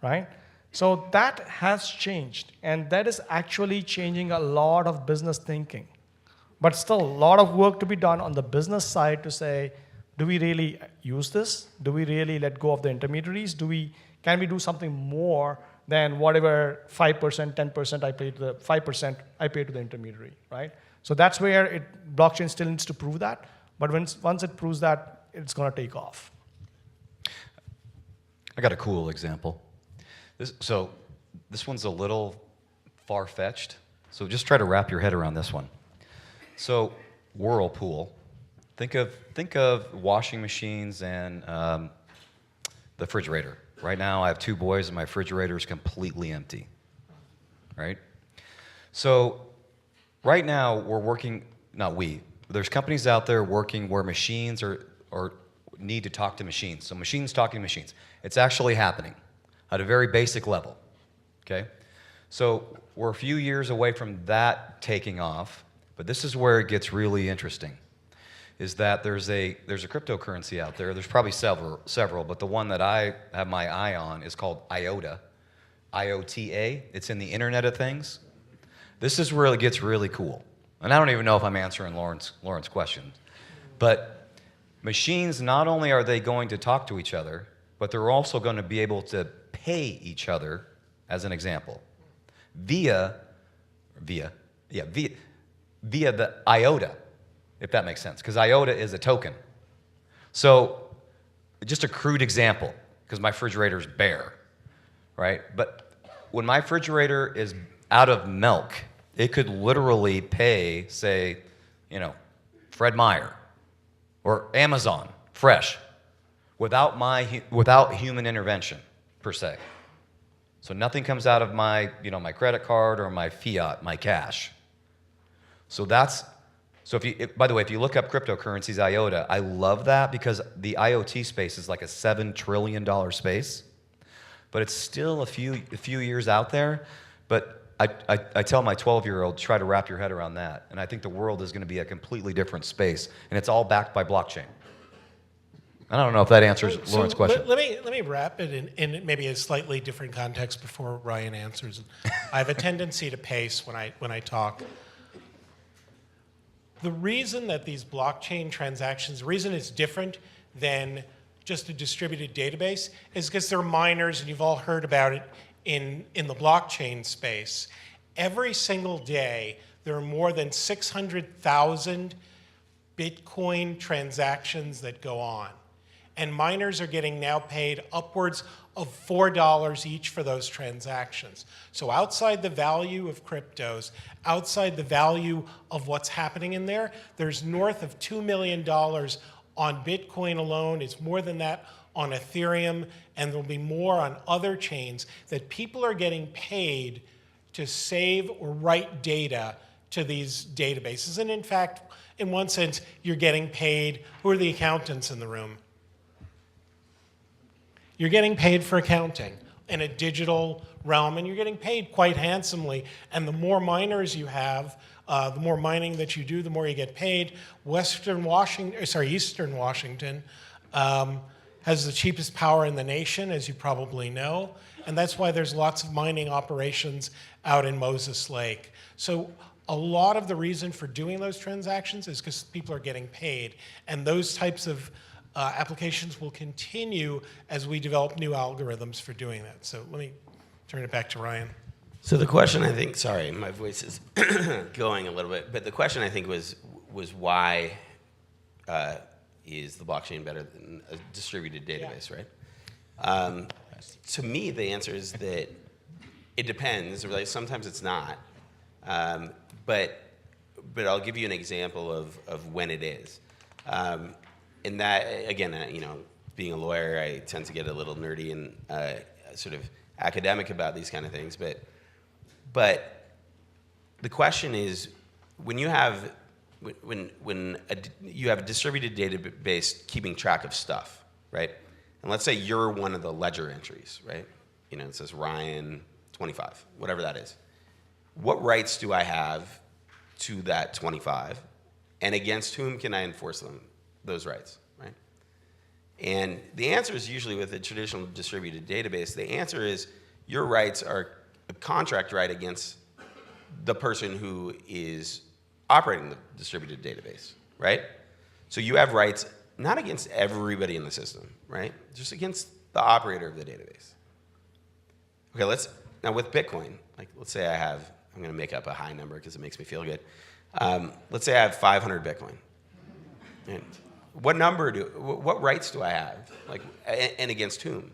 right? So that has changed, and that is actually changing a lot of business thinking. But still, a lot of work to be done on the business side to say, do we really use this? Do we really let go of the intermediaries? Can we do something more than whatever 5%, 10% I pay to the 5% I pay to the intermediary, right? So that's where blockchain still needs to prove that. But once it proves that, it's going to take off. I got a cool example. This one's a little far-fetched, so just try to wrap your head around this one. So Whirlpool, think of washing machines and the refrigerator. Right now I have two boys and my refrigerator is completely empty, right? So right now we're working, there's companies out there working where machines or need to talk to machines. So machines talking to machines. It's actually happening at a very basic level, okay? So we're a few years away from that taking off, but this is where it gets really interesting, is that there's a cryptocurrency out there. There's probably several, but the one that I have my eye on is called IOTA, IOTA. It's in the Internet of Things. This is where it gets really cool. And I don't even know if I'm answering Lawrence's question. But machines, not only are they going to talk to each other, but they're also going to be able to pay each other, as an example, via the IOTA, if that makes sense, because IOTA is a token. So just a crude example, because my refrigerator's bare, right? But when my refrigerator is out of milk, it could literally pay, say, Fred Meyer or Amazon Fresh without human intervention per se. So nothing comes out of my my credit card or my fiat, my cash. So by the way, if you look up cryptocurrencies, IOTA, I love that because the IoT space is like a $7 trillion space, but it's still a few years out there. But I tell my 12-year-old, try to wrap your head around that. And I think the world is going to be a completely different space, and it's all backed by blockchain. I don't know if that answers So Lauren's question. Let me wrap it in maybe a slightly different context before Ryan answers. I have a tendency to pace when I talk. The reason that these blockchain transactions, the reason it's different than just a distributed database is because they're miners, and you've all heard about it in the blockchain space. Every single day, there are more than 600,000 Bitcoin transactions that go on. And miners are getting now paid upwards of $4 each for those transactions. So outside the value of cryptos, outside the value of what's happening in there, there's north of $2 million on Bitcoin alone. It's more than that on Ethereum, and there'll be more on other chains that people are getting paid to save or write data to these databases. And in fact, in one sense, you're getting paid. Who are the accountants in the room? You're getting paid for accounting in a digital realm, and you're getting paid quite handsomely. And the more miners you have, the more mining that you do, the more you get paid. Eastern Washington has the cheapest power in the nation, as you probably know. And that's why there's lots of mining operations out in Moses Lake. So a lot of the reason for doing those transactions is because people are getting paid. And those types of applications will continue as we develop new algorithms for doing that. So let me turn it back to Ryan. So the question, I think, sorry, my voice is going a little bit, but the question I think was why is the blockchain better than a distributed database, right? To me, the answer is that it depends. Like, sometimes it's not, but I'll give you an example of when it is. And that, again, being a lawyer, I tend to get a little nerdy and sort of academic about these kind of things. But the question is, when you have you have a distributed database keeping track of stuff, right? And let's say you're one of the ledger entries, right? It says Ryan 25, whatever that is. What rights do I have to that 25, and against whom can I enforce those rights, right? And the answer is usually with a traditional distributed database, the answer is your rights are a contract right against the person who is operating the distributed database, right? So you have rights not against everybody in the system, right? Just against the operator of the database. Okay, now with Bitcoin, like let's say I'm going to make up a high number because it makes me feel good. Let's say I have 500 Bitcoin. And what rights do I have? Like, and against whom?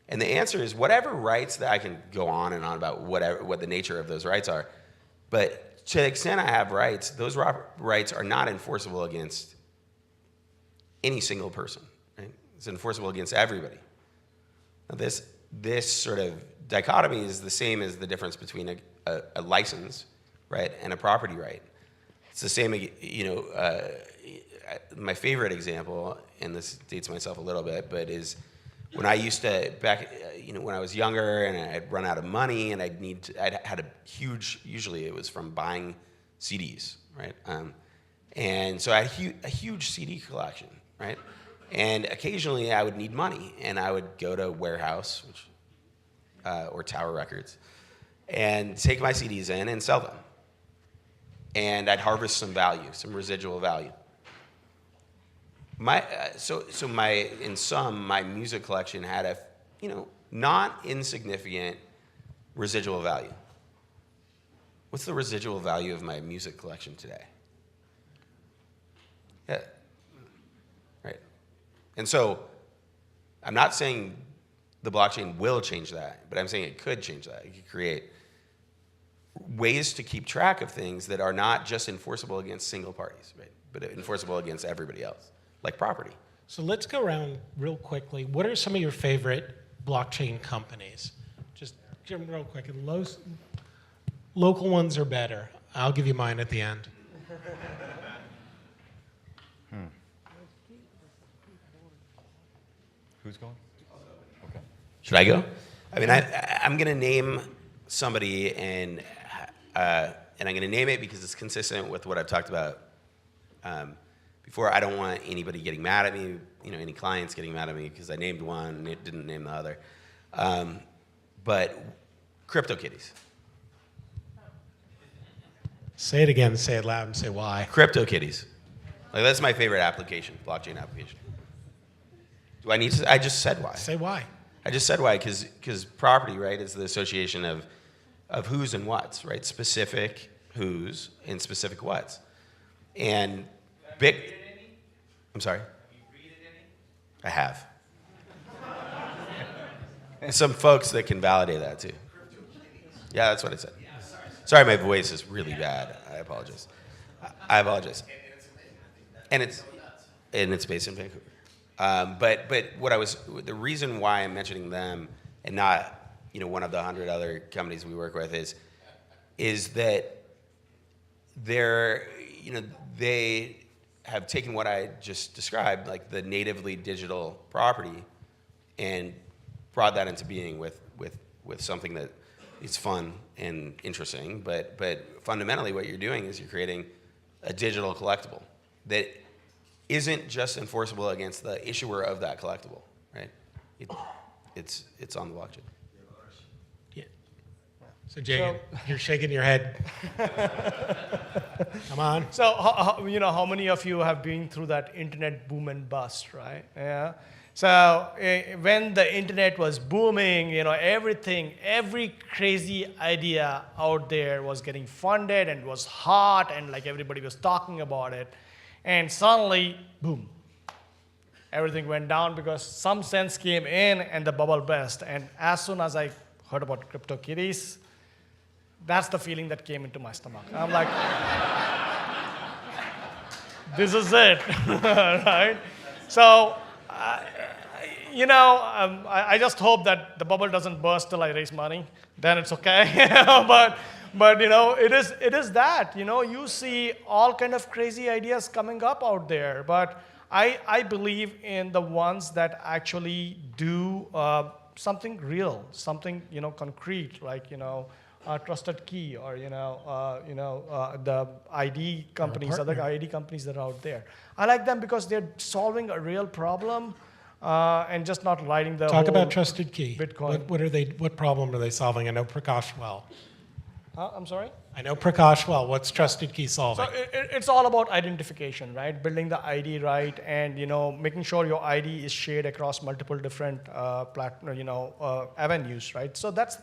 And the answer is whatever rights that I can go on and on about what the nature of those rights are. But to the extent I have rights, those rights are not enforceable against any single person, right? It's enforceable against everybody. Now this sort of dichotomy is the same as the difference between a license, right, and a property right. It's the same, my favorite example, and this dates myself a little bit, but is when I used to, when I was younger and I'd run out of money and I'd had a huge, usually it was from buying CDs, right? And so I had a huge CD collection, right? And occasionally I would need money and I would go to Warehouse, or Tower Records, and take my CDs in and sell them. And I'd harvest some value, some residual value. My music collection had a, not insignificant residual value. What's the residual value of my music collection today? Yeah, right. And so, I'm not saying the blockchain will change that, but I'm saying it could change that. It could create ways to keep track of things that are not just enforceable against single parties, right? But enforceable against everybody else, like property. So let's go around real quickly. What are some of your favorite blockchain companies? Just Jim, real quick. And local ones are better. I'll give you mine at the end. Who's going? Should I go? I mean, I'm going to name somebody, and I'm going to name it because it's consistent with what I've talked about before. I don't want anybody getting mad at me, any clients getting mad at me because I named one and it didn't name the other. But CryptoKitties. Say it again, say it loud, and say why. CryptoKitties. Like, that's my favorite application, blockchain application. Do I need to? I just said why. Say why. I just said why, because property, right, is the association of who's and what's, right? Specific who's and specific what's. And I'm sorry? I have. And some folks that can validate that too. Yeah, that's what I said. Sorry, my voice is really bad. I apologize. I apologize. And it's based in Vancouver. But the reason why I'm mentioning them and not one of the 100 other companies we work with is that they have taken what I just described, like the natively digital property, and brought that into being with something that is fun and interesting. But fundamentally, what you're doing is you're creating a digital collectible that isn't just enforceable against the issuer of that collectible, right? It's on the blockchain. Yeah. So Jay, you're shaking your head. Come on. So how many of you have been through that internet boom and bust, right? Yeah. So when the internet was booming, every crazy idea out there was getting funded and was hot, and like everybody was talking about it. And suddenly, boom, everything went down because some sense came in and the bubble burst. And as soon as I heard about CryptoKitties, that's the feeling that came into my stomach. I'm like, this is it, right? So, I just hope that the bubble doesn't burst till I raise money. Then it's okay. But it is that. You see all kind of crazy ideas coming up out there. But I believe in the ones that actually do something real, something concrete, like a trusted key, or the ID companies, other ID companies that are out there. I like them because they're solving a real problem. And just not writing the Talk whole about trusted key. Bitcoin. What problem are they solving? I know Prakash well. I'm sorry? I know Prakash well. What's trusted key solving? So it's all about identification, right? Building the ID right, and making sure your ID is shared across multiple different avenues, right? So that's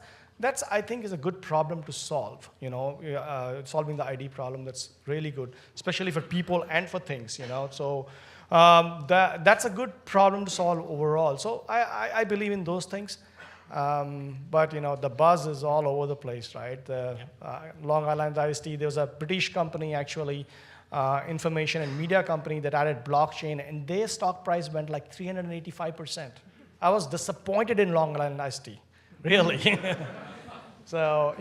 I think is a good problem to solve. Solving the ID problem, that's really good, especially for people and for things. So. That's a good problem to solve overall. So I believe in those things. But the buzz is all over the place, right? Long Island IST, there was a British company actually, information and media company that added blockchain, and their stock price went like 385%. I was disappointed in Long Island IST, really. So,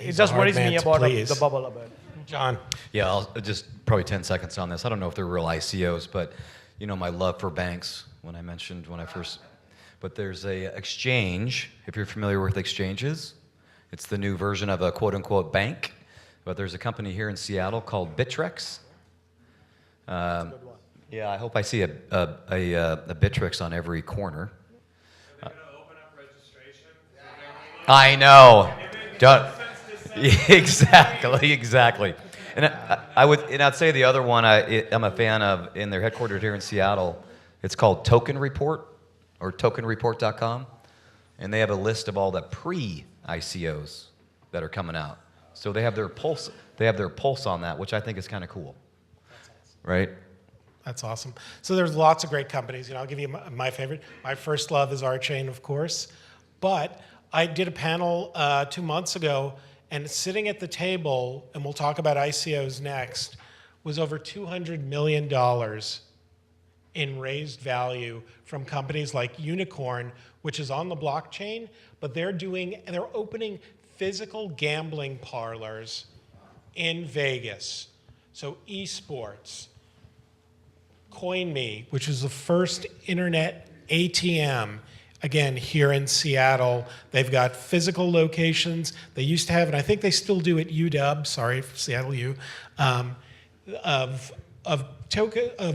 it just worries me about the bubble a bit. John. Yeah, I'll just probably 10 seconds on this. I don't know if they're real ICOs, but my love for banks when I first. But there's a exchange, if you're familiar with exchanges. It's the new version of a quote-unquote bank. But there's a company here in Seattle called Bittrex. That's a good one. Yeah, I hope I see a Bittrex on every corner. Are they going to open up registration? I know. Exactly. And I'd say the other one I'm a fan of, and they're headquartered here in Seattle. It's called Token Report, or tokenreport.com, and they have a list of all the pre-ICOs that are coming out. So they have their pulse. They have their pulse on that, which I think is kind of cool. That's awesome. Right? That's awesome. So there's lots of great companies. I'll give you my favorite. My first love is Archain, of course. But I did a panel 2 months ago. And sitting at the table, and we'll talk about ICOs next, was over $200 million in raised value from companies like Unicorn, which is on the blockchain, but they're opening physical gambling parlors in Vegas. So esports, CoinMe, which is the first internet ATM, again, here in Seattle. They've got physical locations. They used to have, and I think they still do at UW, sorry, Seattle U, of of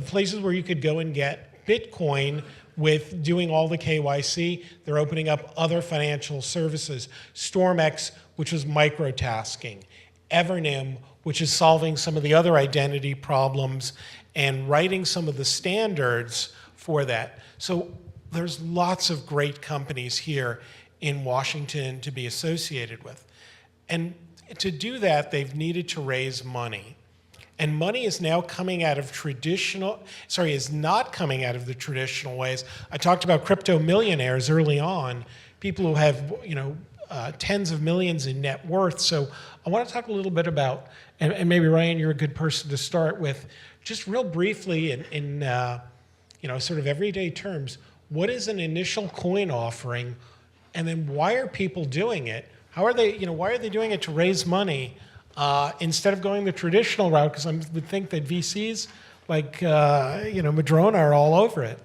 places where you could go and get Bitcoin with doing all the KYC. They're opening up other financial services. StormX, which was microtasking. Evernym, which is solving some of the other identity problems and writing some of the standards for that. So there's lots of great companies here in Washington to be associated with. And to do that, they've needed to raise money. And money is now coming out of is not coming out of the traditional ways. I talked about crypto millionaires early on, people who have, tens of millions in net worth. So I want to talk a little bit about, and maybe Ryan, you're a good person to start with, just real briefly in sort of everyday terms, what is an initial coin offering, and then why are people doing it? How are they, why are they doing it to raise money instead of going the traditional route? Because I would think that VCs like, Madrona are all over it.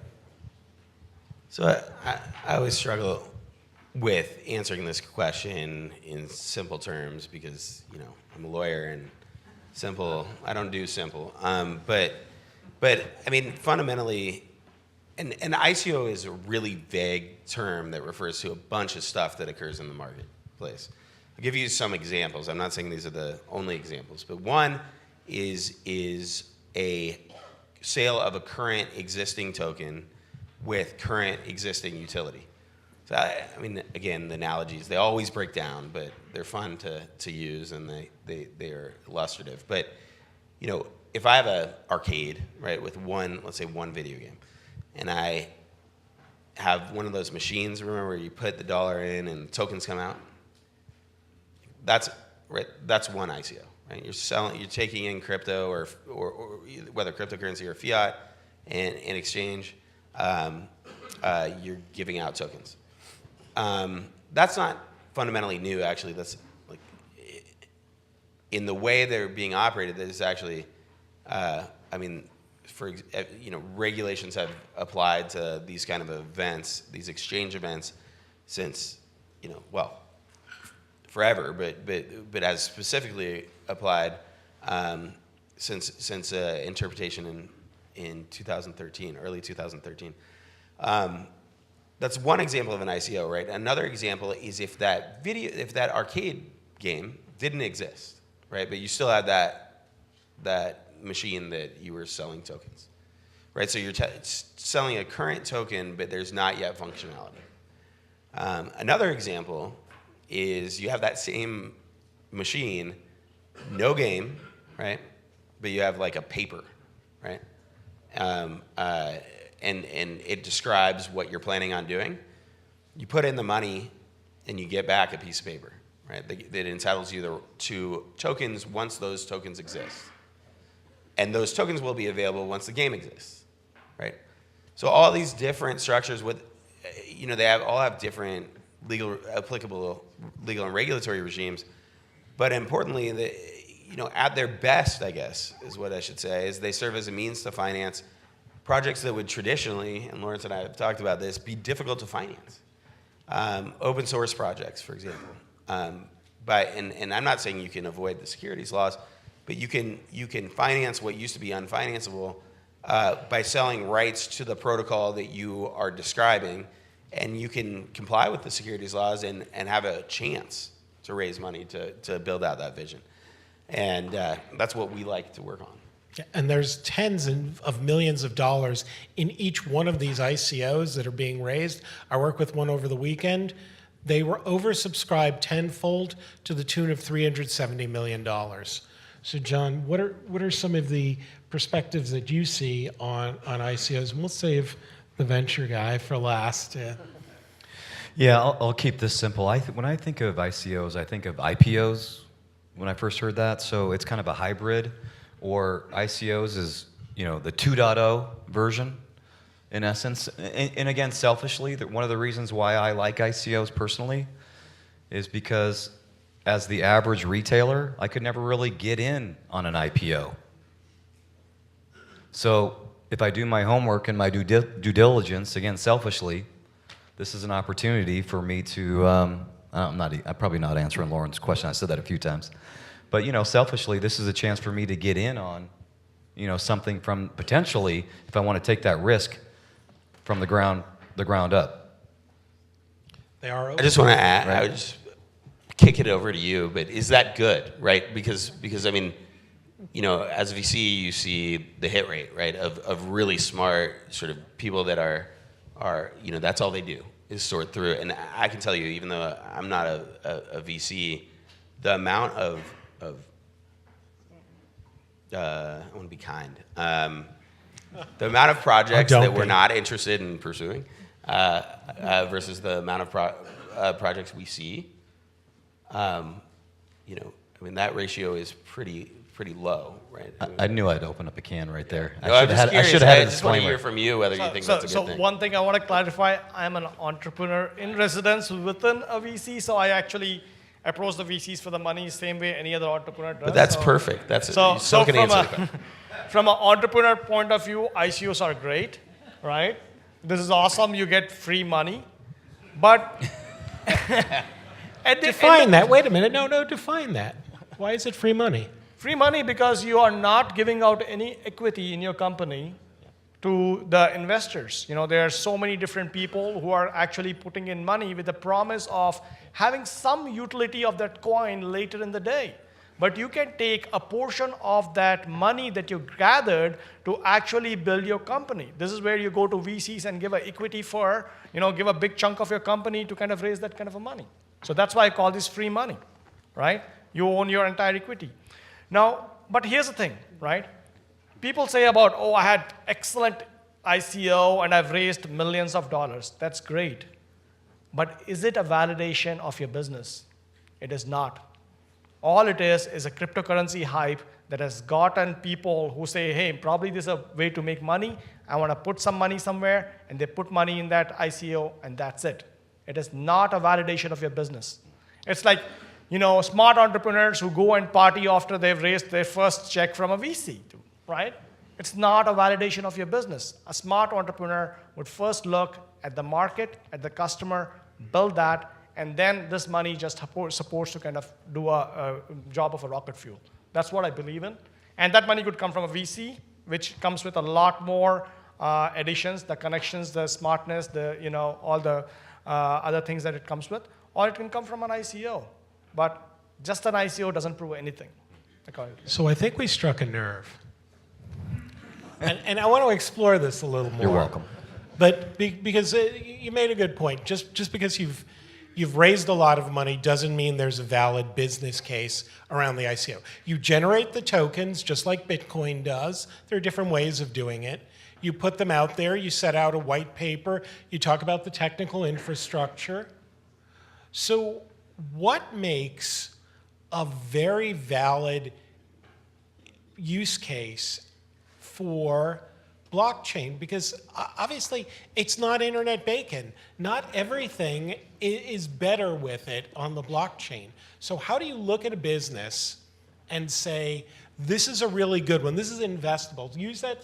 So I always struggle with answering this question in simple terms because, I'm a lawyer and I don't do simple. But I mean, fundamentally, and ICO is a really vague term that refers to a bunch of stuff that occurs in the marketplace. I'll give you some examples. I'm not saying these are the only examples, but one is a sale of a current existing token with current existing utility. So I mean, again, the analogies, they always break down, but they're fun to use and they are illustrative. But, if I have an arcade, right, with let's say one video game, and I have one of those machines, remember, where you put the dollar in and tokens come out? That's one ICO, right? You're taking in crypto or whether cryptocurrency or fiat and in exchange, you're giving out tokens. That's not fundamentally new, actually. That's like in the way they're being operated. That is actually, regulations have applied to these kind of events, these exchange events, since forever. But as specifically applied since interpretation in 2013, early 2013. That's one example of an ICO, right? Another example is if that arcade game didn't exist, right? But you still had that machine that you were selling tokens, right? So you're selling a current token, but there's not yet functionality. Another example is you have that same machine, no game, right? But you have like a paper, right? And it describes what you're planning on doing. You put in the money, and you get back a piece of paper, right? That entitles you to tokens once those tokens exist. And those tokens will be available once the game exists, right? So all these different structures they all have different applicable legal and regulatory regimes. But importantly, at their best, I guess, is what I should say, is they serve as a means to finance projects that would traditionally, and Lawrence and I have talked about this, be difficult to finance. Open source projects, for example. And I'm not saying you can avoid the securities laws, but you can finance what used to be unfinanceable by selling rights to the protocol that you are describing, and you can comply with the securities laws and have a chance to raise money to build out that vision. And that's what we like to work on. And there's tens of millions of dollars in each one of these ICOs that are being raised. I worked with one over the weekend. They were oversubscribed tenfold to the tune of $370 million. So John, what are some of the perspectives that you see on ICOs? And we'll save the venture guy for last. Yeah, I'll keep this simple. When I think of ICOs, I think of IPOs when I first heard that. So it's kind of a hybrid. Or ICOs is, the 2.0 version, in essence. And again, selfishly, one of the reasons why I like ICOs personally is because as the average retailer, I could never really get in on an IPO. So if I do my homework and my due diligence, again, selfishly, this is an opportunity for me to, I'm probably not answering Lauren's question. I said that a few times. But selfishly, this is a chance for me to get in on something from potentially, if I want to take that risk from the ground up. They are I open. just want to add, Right. I would just kick it over to you, but is that good, right? Because I mean, as a VC, you see the hit rate, right, of really smart sort of people that are that's all they do is sort through it. And I can tell you, even though I'm not a VC, the amount of I want to be kind. The amount of projects don't that we're be. not interested in pursuing versus the amount of projects we see, that ratio is pretty low, right? I knew I'd open up a can right there. No, I'm just I curious. should have had I a just want to hear disclaimer. from you whether you think that's a good thing. One thing I want to clarify, I'm an entrepreneur in residence within a VC, so I actually approach the VCs for the money same way any other entrepreneur does. But that's so- perfect. That's So, so can from answer a, the question. from an entrepreneur point of view, ICOs are great, right? This is awesome. You get free money, but at the Define end, that. Wait a minute. No, define that. Why is it free money? free money because you are not giving out any equity in your company to the investors. There are so many different people who are actually putting in money with the promise of having some utility of that coin later in the day. But you can take a portion of that money that you gathered to actually build your company. This is where you go to VCs and give an equity for, give a big chunk of your company to kind of raise that kind of a money. So that's why I call this free money, right? You own your entire equity. Now, but here's the thing, right? People say about, I had excellent ICO and I've raised millions of dollars. That's great. But is it a validation of your business? It is not. All it is a cryptocurrency hype that has gotten people who say, hey, probably this is a way to make money. I want to put some money somewhere, and they put money in that ICO, and that's it. It is not a validation of your business. It's like, smart entrepreneurs who go and party after they've raised their first check from a VC, right? It's not a validation of your business. A smart entrepreneur would first look at the market, at the customer, build that, and then this money just supports to kind of do a job of a rocket fuel. That's what I believe in. And that money could come from a VC, which comes with a lot more additions, the connections, the smartness, all the other things that it comes with. Or it can come from an ICO. But just an ICO doesn't prove anything. So I think we struck a nerve. And I want to explore this a little more. You're welcome. But because you made a good point. Just because you've raised a lot of money doesn't mean there's a valid business case around the ICO. You generate the tokens just like Bitcoin does. There are different ways of doing it. You put them out there. You set out a white paper. You talk about the technical infrastructure. So what makes a very valid use case for blockchain? Because obviously it's not internet bacon. Not everything is better with it on the blockchain. So how do you look at a business and say, this is a really good one, this is investable? Use that,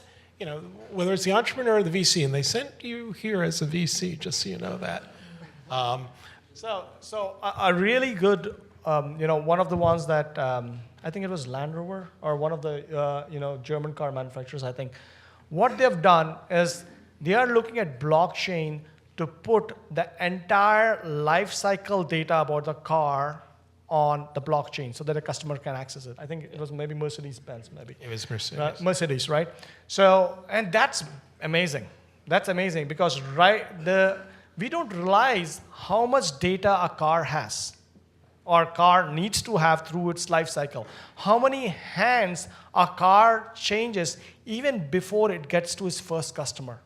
whether it's the entrepreneur or the VC, and they sent you here as a VC, just so you know that. So a really good, one of the ones that I think it was Land Rover or one of the German car manufacturers, I think. What they've done is they are looking at blockchain to put the entire life cycle data about the car on the blockchain so that a customer can access it. I think it was maybe Mercedes-Benz, maybe. It was Mercedes. Mercedes, right? So, and that's amazing. That's amazing because we don't realize how much data a car has or car needs to have through its life cycle. How many hands a car changes even before it gets to its first customer,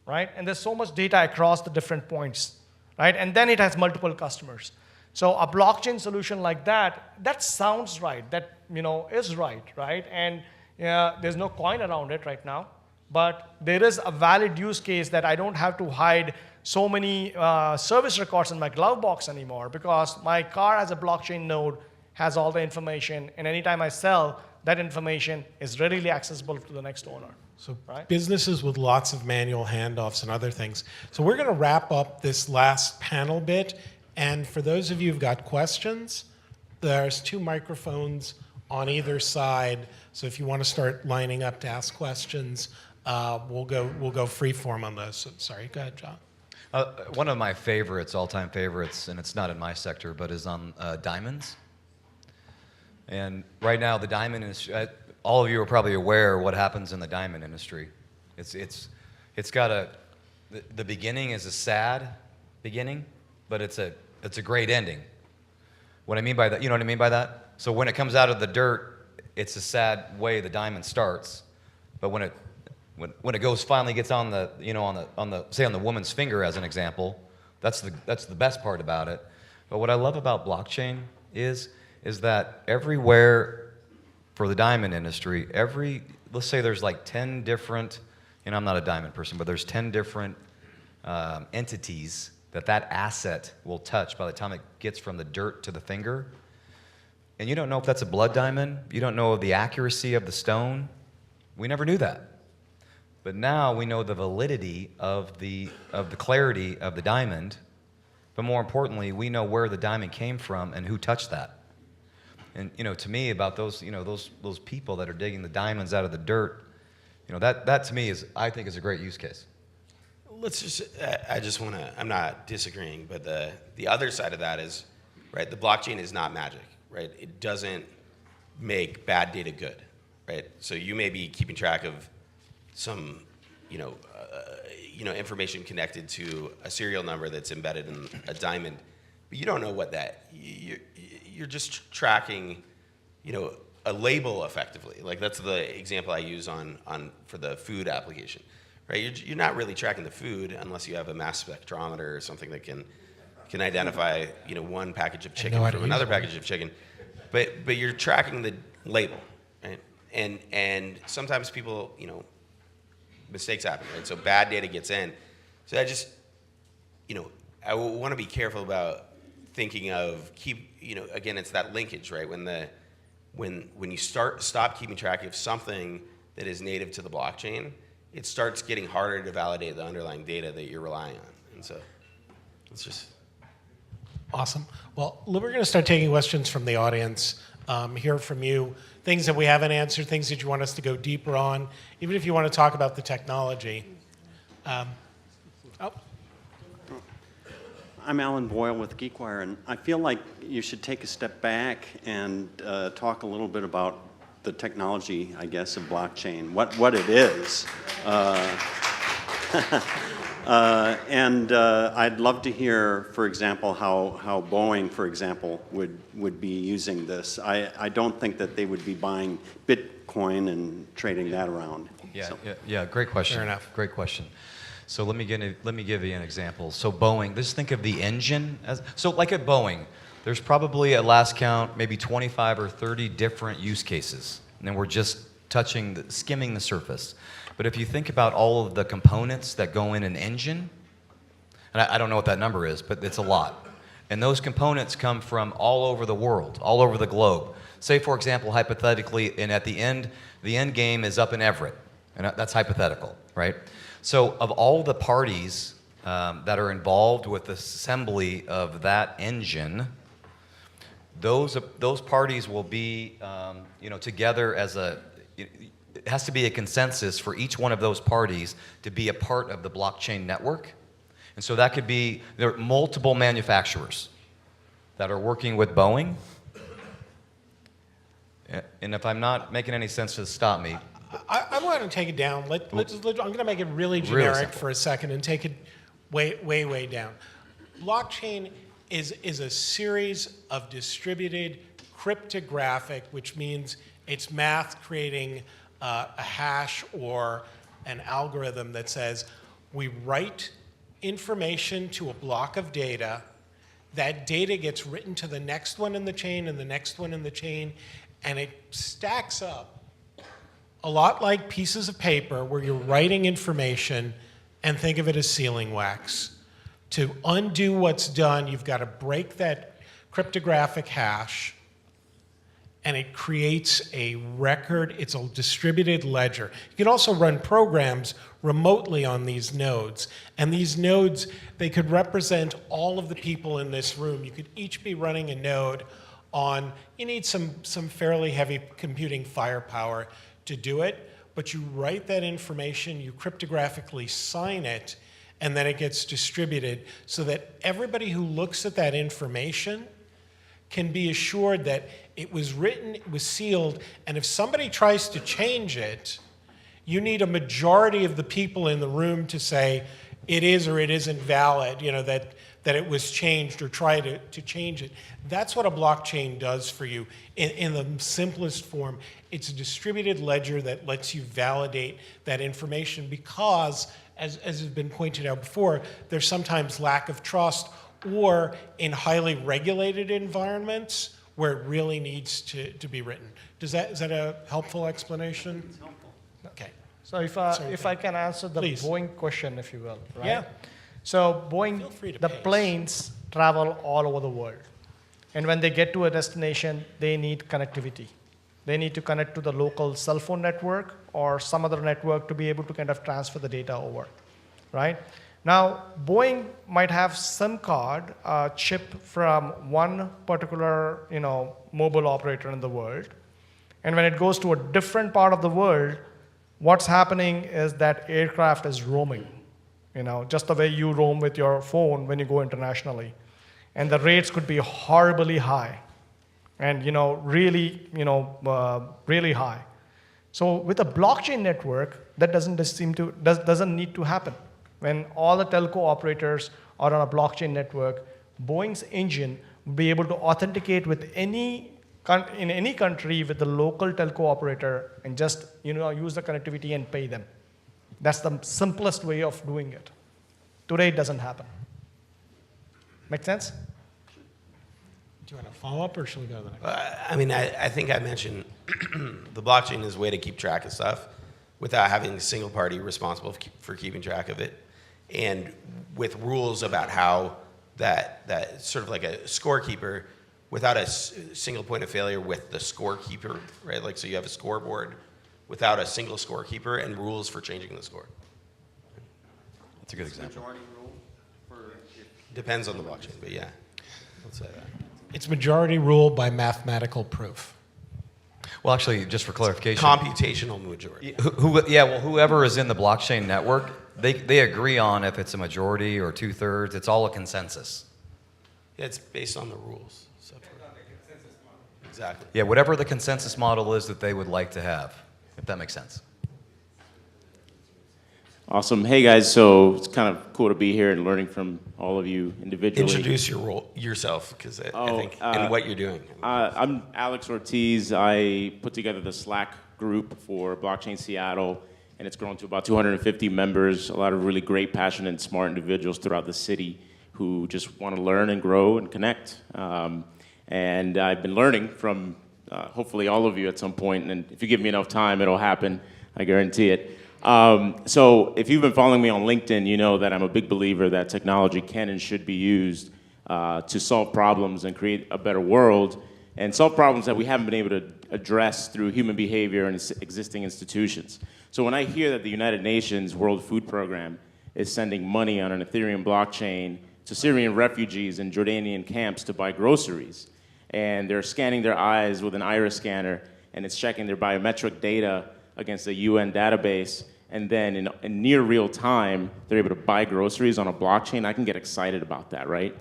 right? And there's so much data across the different points, right? And then it has multiple customers. So a blockchain solution like that sounds right, that is right? And there's no coin around it right now, but there is a valid use case that I don't have to hide so many service records in my glove box anymore because my car has a blockchain node, has all the information, and anytime I sell, that information is readily accessible to the next owner. So right? businesses with lots of manual handoffs and other things. So we're going to wrap up this last panel bit. And for those of you who've got questions, there's 2 microphones on either side. So if you want to start lining up to ask questions, we'll go free form on those. So, sorry, go ahead, John. One of my favorites, all-time favorites, and it's not in my sector, but is on diamonds. And right now, the diamond industry, all of you are probably aware what happens in the diamond industry. It's got the beginning is a sad beginning, but it's a great ending. What I mean by that, you know what I mean by that? So when it comes out of the dirt, it's a sad way the diamond starts, but when it goes finally gets on the, you know, on the say on the woman's finger as an example, that's the best part about it. But what I love about blockchain is that everywhere for the diamond industry, let's say there's like 10 different, you know, I'm not a diamond person, but there's 10 different entities that asset will touch by the time it gets from the dirt to the finger. And you don't know if that's a blood diamond. You don't know the accuracy of the stone. We never knew that. But now we know the validity of the clarity of the diamond. But more importantly, we know where the diamond came from and who touched that. And you know, to me, about those, you know, those people that are digging the diamonds out of the dirt, you know, that to me I think is a great use case. Let's just, I just want to, I'm not disagreeing, but the other side of that is, right, the blockchain is not magic, right? It doesn't make bad data good, right? So you may be keeping track of some, information connected to a serial number that's embedded in a diamond, but you don't know what that, you're just tracking, a label effectively. Like that's the example I use for the food application. Right, you're not really tracking the food unless you have a mass spectrometer or something that can identify, one package of chicken from another package of chicken, but you're tracking the label, right? And sometimes people, mistakes happen, right? So bad data gets in. So I just, I want to be careful about thinking of again, it's that linkage, right? When you stop keeping track of something that is native to the blockchain, it starts getting harder to validate the underlying data that you're relying on. And so it's just... Awesome. Well, we're going to start taking questions from the audience, hear from you, things that we haven't answered, things that you want us to go deeper on, even if you want to talk about the technology. I'm Alan Boyle with GeekWire, and I feel like you should take a step back and talk a little bit about the technology, I guess, of blockchain, what it is. And I'd love to hear, for example, how Boeing, for example, would be using this. I don't think that they would be buying Bitcoin and trading that around. Yeah, great question. Fair enough. Great question. So let me give you an example. So Boeing, just think of the engine. So like at Boeing, there's probably, at last count, maybe 25 or 30 different use cases. And then we're just skimming the surface. But if you think about all of the components that go in an engine, and I don't know what that number is, but it's a lot. And those components come from all over the world, all over the globe. Say, for example, hypothetically, and at the end game is up in Everett. And that's hypothetical, right? So of all the parties that are involved with the assembly of that engine, those parties will be together as it has to be a consensus for each one of those parties to be a part of the blockchain network. And so that could be, there are multiple manufacturers that are working with Boeing. And if I'm not making any sense, to stop me. I want to take it down. I'm going to make it really generic for a second and take it way down. Blockchain is a series of distributed cryptographic, which means it's math creating a hash or an algorithm that says we write information to a block of data, that data gets written to the next one in the chain and the next one in the chain, and it stacks up a lot like pieces of paper where you're writing information, and think of it as sealing wax. To undo what's done, you've got to break that cryptographic hash, and it creates a record. It's a distributed ledger. You can also run programs remotely on these nodes. And these nodes, they could represent all of the people in this room. You could each be running a node on, you need some fairly heavy computing firepower to do it, but you write that information, you cryptographically sign it, and then it gets distributed so that everybody who looks at that information can be assured that it was written, it was sealed, and if somebody tries to change it, you need a majority of the people in the room to say it is or it isn't valid, that it was changed or try to change it. That's what a blockchain does for you. In the simplest form, it's a distributed ledger that lets you validate that information because, as has been pointed out before, there's sometimes lack of trust, or in highly regulated environments where it really needs to be written. Is that a helpful explanation? It's helpful. Okay. So if I can answer the Please. Boeing question, if you will, right? Yeah. So Boeing, Feel free to the pace. planes travel all over the world. And when they get to a destination, they need connectivity. They need to connect to the local cell phone network or some other network to be able to kind of transfer the data over, right? Now, Boeing might have SIM card chip from one particular, mobile operator in the world. And when it goes to a different part of the world, what's happening is that aircraft is roaming, just the way you roam with your phone when you go internationally. And the rates could be horribly high and, really high. So with a blockchain network, that doesn't need to happen. When all the telco operators are on a blockchain network, Boeing's engine will be able to authenticate with in any country with the local telco operator and just use the connectivity and pay them. That's the simplest way of doing it. Today it doesn't happen. Make sense? Do you want to follow up or should we go to the next? I think I mentioned the blockchain is a way to keep track of stuff without having a single party responsible for keeping track of it, and with rules about how that sort of like a scorekeeper without a single point of failure with the scorekeeper, right? Like, so you have a scoreboard without a single scorekeeper and rules for changing the score. That's a good example. Depends on the blockchain, but yeah, let's say that. It's majority rule by mathematical proof. Well, actually, just for clarification, Computational majority. whoever is in the blockchain network, they agree on if it's a majority or 2/3. It's all a consensus. Yeah, it's based on the rules. So exactly. Yeah, whatever the consensus model is that they would like to have, if that makes sense. Awesome. Hey guys, so it's kind of cool to be here and learning from all of you individually. Introduce yourself, because I think, and what you're doing. I'm Alex Ortiz. I put together the Slack group for Blockchain Seattle, and it's grown to about 250 members, a lot of really great, passionate, and smart individuals throughout the city who just want to learn and grow and connect. And I've been learning from hopefully all of you at some point, and if you give me enough time, it'll happen. I guarantee it. So if you've been following me on LinkedIn, you know that I'm a big believer that technology can and should be used to solve problems and create a better world, and solve problems that we haven't been able to address through human behavior and existing institutions. So when I hear that the United Nations World Food Program is sending money on an Ethereum blockchain to Syrian refugees in Jordanian camps to buy groceries, and they're scanning their eyes with an iris scanner, and it's checking their biometric data against a UN database, and then in near real time, they're able to buy groceries on a blockchain, I can get excited about that, right?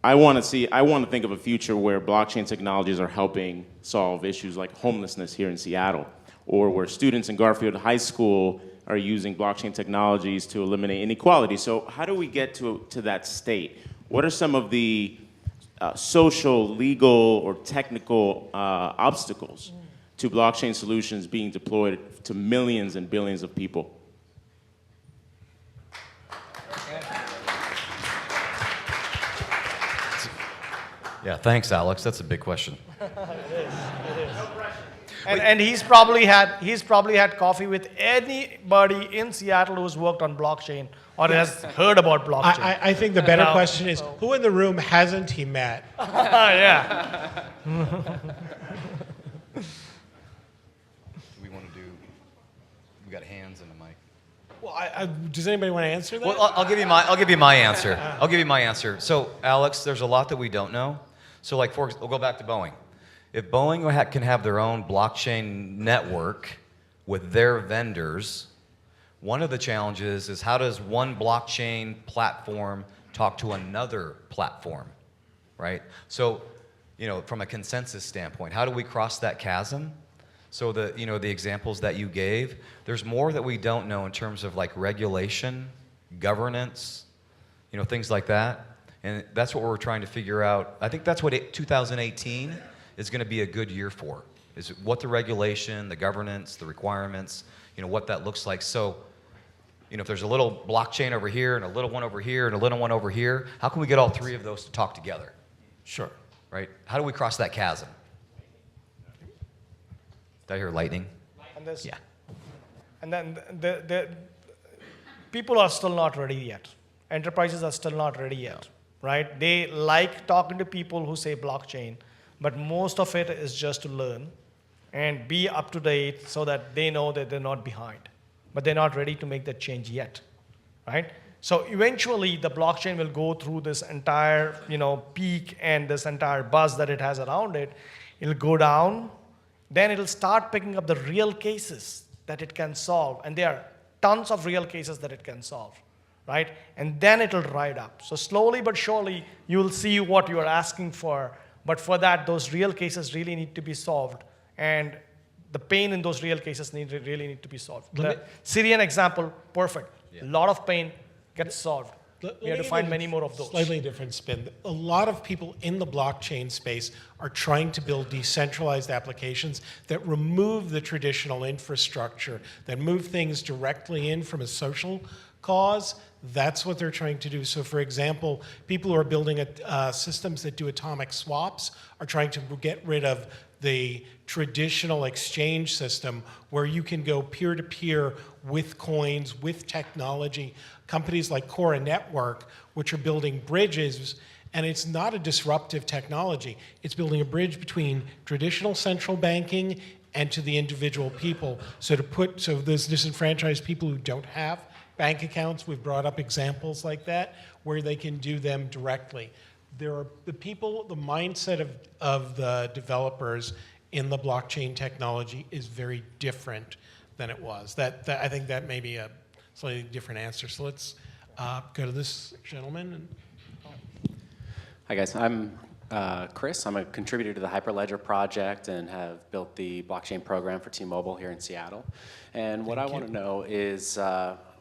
I want to think of a future where blockchain technologies are helping solve issues like homelessness here in Seattle, or where students in Garfield High School are using blockchain technologies to eliminate inequality. So how do we get to that state? What are some of the social, legal, or technical obstacles to blockchain solutions being deployed to millions and billions of people? Yeah, thanks, Alex. That's a big question. It is. And he's probably had coffee with anybody in Seattle who's worked on blockchain or has heard about blockchain. I think the better question is, who in the room hasn't he met? Yeah. We got hands and a mic. Well, does anybody want to answer that? Well, I'll give you my answer. I'll give you my answer. So, Alex, there's a lot that we don't know. So like, we'll go back to Boeing. If Boeing can have their own blockchain network with their vendors, one of the challenges is how does one blockchain platform talk to another platform, right? So, from a consensus standpoint, how do we cross that chasm? So the examples that you gave, there's more that we don't know in terms of like regulation, governance, things like that. And that's what we're trying to figure out. I think that's what 2018 is going to be a good year for, is what the regulation, the governance, the requirements, what that looks like. So, if there's a little blockchain over here and a little one over here and a little one over here, how can we get all three of those to talk together? Sure. Right? How do we cross that chasm? Did I hear lightning? And there's, Yeah. And then the people are still not ready yet. Enterprises are still not ready yet, right? They like talking to people who say blockchain, but most of it is just to learn and be up to date so that they know that they're not behind. But they're not ready to make that change yet, right? So eventually the blockchain will go through this entire, peak and this entire buzz that it has around it. It'll go down, then it'll start picking up the real cases that it can solve. And there are tons of real cases that it can solve, right? And then it'll ride up. So slowly but surely, you'll see what you are asking for. But for that, those real cases really need to be solved. And the pain in those real cases really need to be solved. The Syrian example, perfect. A lot of pain gets solved. We have to find many more of those. Slightly different spin. A lot of people in the blockchain space are trying to build decentralized applications that remove the traditional infrastructure, that move things directly in from a social cause. That's what they're trying to do. So for example, people who are building systems that do atomic swaps are trying to get rid of the traditional exchange system where you can go peer-to-peer with coins, with technology. Companies like Cora Network, which are building bridges, and it's not a disruptive technology. It's building a bridge between traditional central banking and to the individual people. So those disenfranchised people who don't have bank accounts, we've brought up examples like that, where they can do them directly. There are the mindset of the developers in the blockchain technology is very different than it was. I think that may be a slightly different answer. So let's go to this gentleman. Hi guys, I'm Chris. I'm a contributor to the Hyperledger project and have built the blockchain program for T-Mobile here in Seattle. And what I want to know is,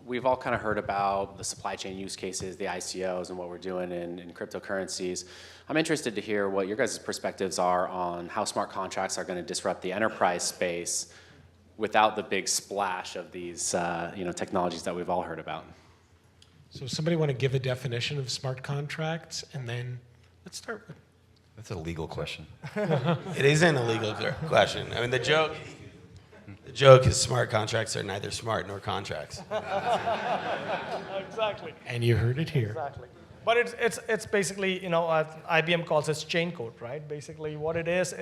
we've all kind of heard about the supply chain use cases, the ICOs, and what we're doing in cryptocurrencies. I'm interested to hear what your guys' perspectives are on how smart contracts are going to disrupt the enterprise space without the big splash of these technologies that we've all heard about. So somebody want to give a definition of smart contracts, and then let's start with. That's a legal question. It isn't a legal question. I mean, the joke is smart contracts are neither smart nor contracts. Exactly. And you heard it here. Exactly. But it's basically, IBM calls it chain code, right? Basically what it is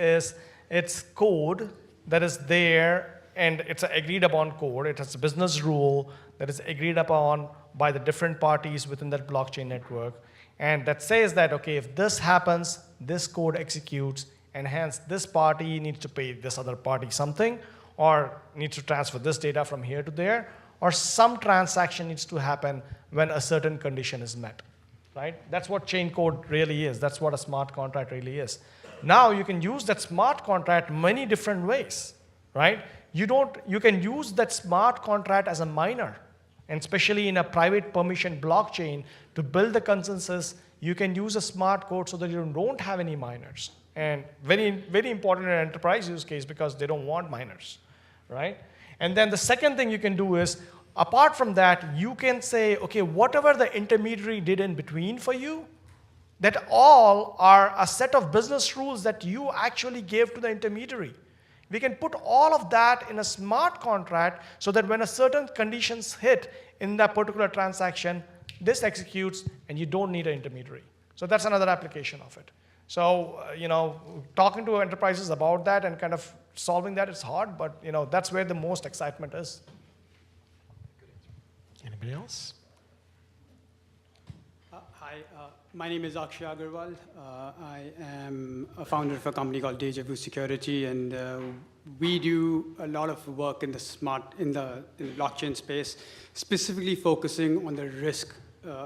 it's code that is there, and it's an agreed upon code. It has a business rule that is agreed upon by the different parties within that blockchain network. And that says that, okay, if this happens, this code executes, and hence this party needs to pay this other party something, or needs to transfer this data from here to there, or some transaction needs to happen when a certain condition is met, right? That's what chain code really is. That's what a smart contract really is. Now you can use that smart contract many different ways, right? You can use that smart contract as a miner, and especially in a private permission blockchain, to build the consensus, you can use a smart code so that you don't have any miners. And very, very important in an enterprise use case because they don't want miners, right? And then the second thing you can do is, apart from that, you can say, okay, whatever the intermediary did in between for you, that all are a set of business rules that you actually gave to the intermediary. We can put all of that in a smart contract so that when a certain conditions hit in that particular transaction, this executes and you don't need an intermediary. So that's another application of it. So, talking to enterprises about that and kind of solving that, it's hard, but, that's where the most excitement is. Anybody else? Hi, Hi, my name is Akshay Agarwal. I am a founder of a company called Deja Vu Security, and we do a lot of work in the blockchain space, specifically focusing on the risk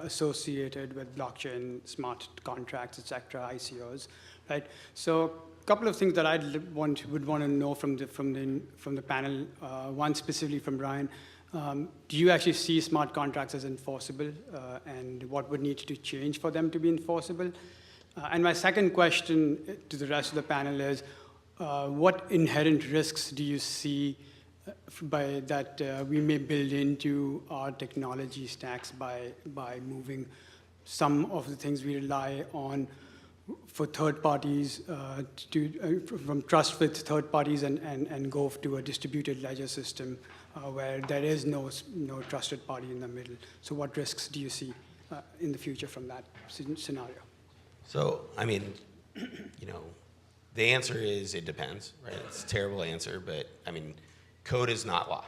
associated with blockchain, smart contracts, etc., ICOs, right? So a couple of things that would want to know from the panel. One specifically from Brian. Do you actually see smart contracts as enforceable, and what would need to change for them to be enforceable? And my second question to the rest of the panel is, what inherent risks do you see that we may build into our technology stacks by moving some of the things we rely on for third parties from trust with third parties and go to a distributed ledger system where there is no trusted party in the middle? So what risks do you see in the future from that scenario? So, I mean, the answer is it depends, right? It's a terrible answer, but I mean, code is not law.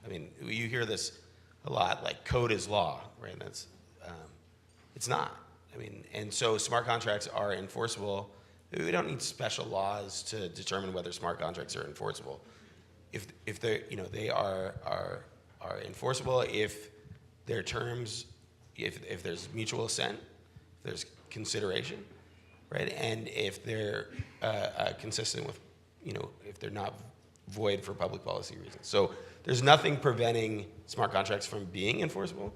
I mean, you hear this a lot, like code is law, right? That's, it's not. I mean, and so smart contracts are enforceable. We don't need special laws to determine whether smart contracts are enforceable. If they they are enforceable if their terms, if there's mutual assent, if there's consideration, right, and if they're consistent with if they're not void for public policy reasons. So there's nothing preventing smart contracts from being enforceable.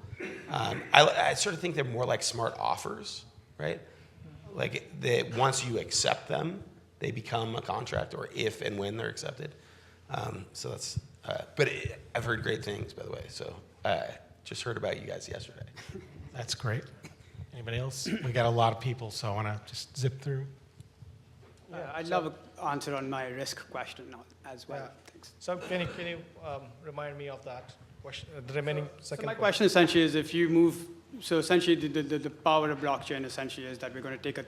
I sort of think they're more like smart offers, right? Like once you accept them, they become a contract, or if and when they're accepted. So that's, I've heard great things, by the way. So just heard about you guys yesterday. That's great. Anybody else? We got a lot of people, so I want to just zip through. Yeah, I'd love an answer on my risk question as well. Yeah. Thanks. So can you remind me of that question, the remaining second So my point? question essentially is, if you move, so essentially the power of blockchain essentially is that we're going to take a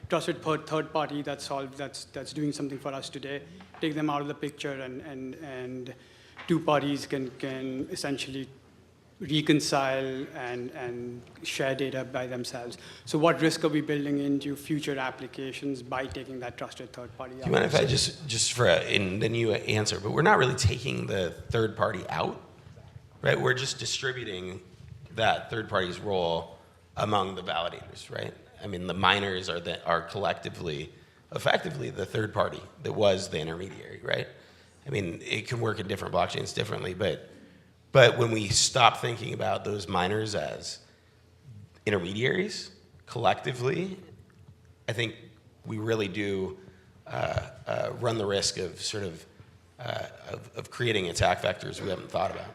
trusted third party that's doing something for us today, take them out of the picture, and two parties can essentially reconcile and share data by themselves. So what risk are we building into future applications by taking that trusted third party out? Do you mind if I and then you answer, but we're not really taking the third party out, right? We're just distributing that third party's role among the validators, right? I mean, the miners are collectively, effectively the third party that was the intermediary, right? I mean, it can work in different blockchains differently, but when we stop thinking about those miners as intermediaries collectively, I think we really do run the risk of sort of creating attack vectors we haven't thought about.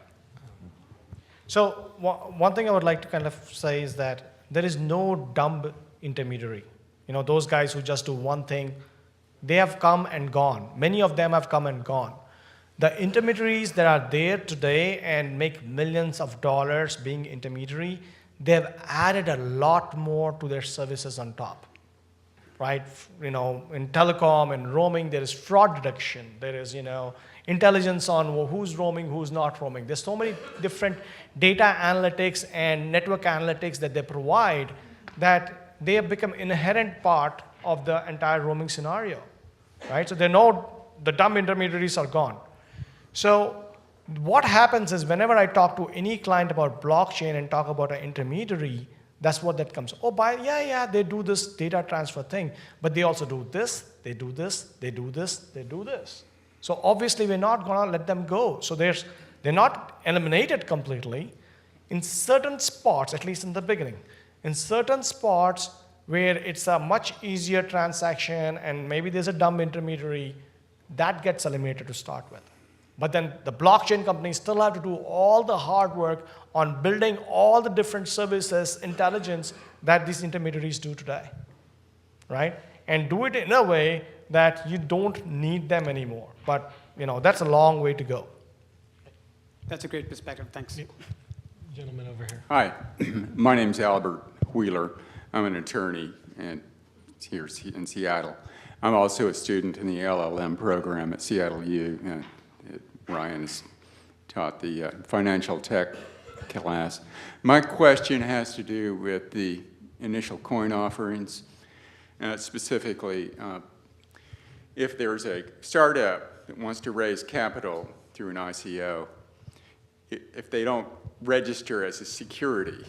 So one thing I would like to kind of say is that there is no dumb intermediary. Those guys who just do one thing, they have come and gone. Many of them have come and gone. The intermediaries that are there today and make millions of dollars being intermediary, they've added a lot more to their services on top, right? In telecom and roaming, there is fraud detection. There is, intelligence on who's roaming, who's not roaming. There's so many different data analytics and network analytics that they provide that they have become inherent part of the entire roaming scenario, right? So the dumb intermediaries are gone. So what happens is whenever I talk to any client about blockchain and talk about an intermediary, that's what that comes. They do this data transfer thing, but they also do this, they do this, they do this, they do this. So obviously we're not gonna let them go. So they're not eliminated completely. In certain spots, at least in the beginning, in certain spots where it's a much easier transaction and maybe there's a dumb intermediary, that gets eliminated to start with. But then the blockchain companies still have to do all the hard work on building all the different services, intelligence that these intermediaries do today, right? And do it in a way that you don't need them anymore. But that's a long way to go. That's a great perspective. Thanks. Gentleman over here. Hi, my name's Albert Wheeler. I'm an attorney here in Seattle. I'm also a student in the LLM program at Seattle U. Ryan has taught the financial tech class. My question has to do with the initial coin offerings. Specifically, if there's a startup that wants to raise capital through an ICO, if they don't register as a security,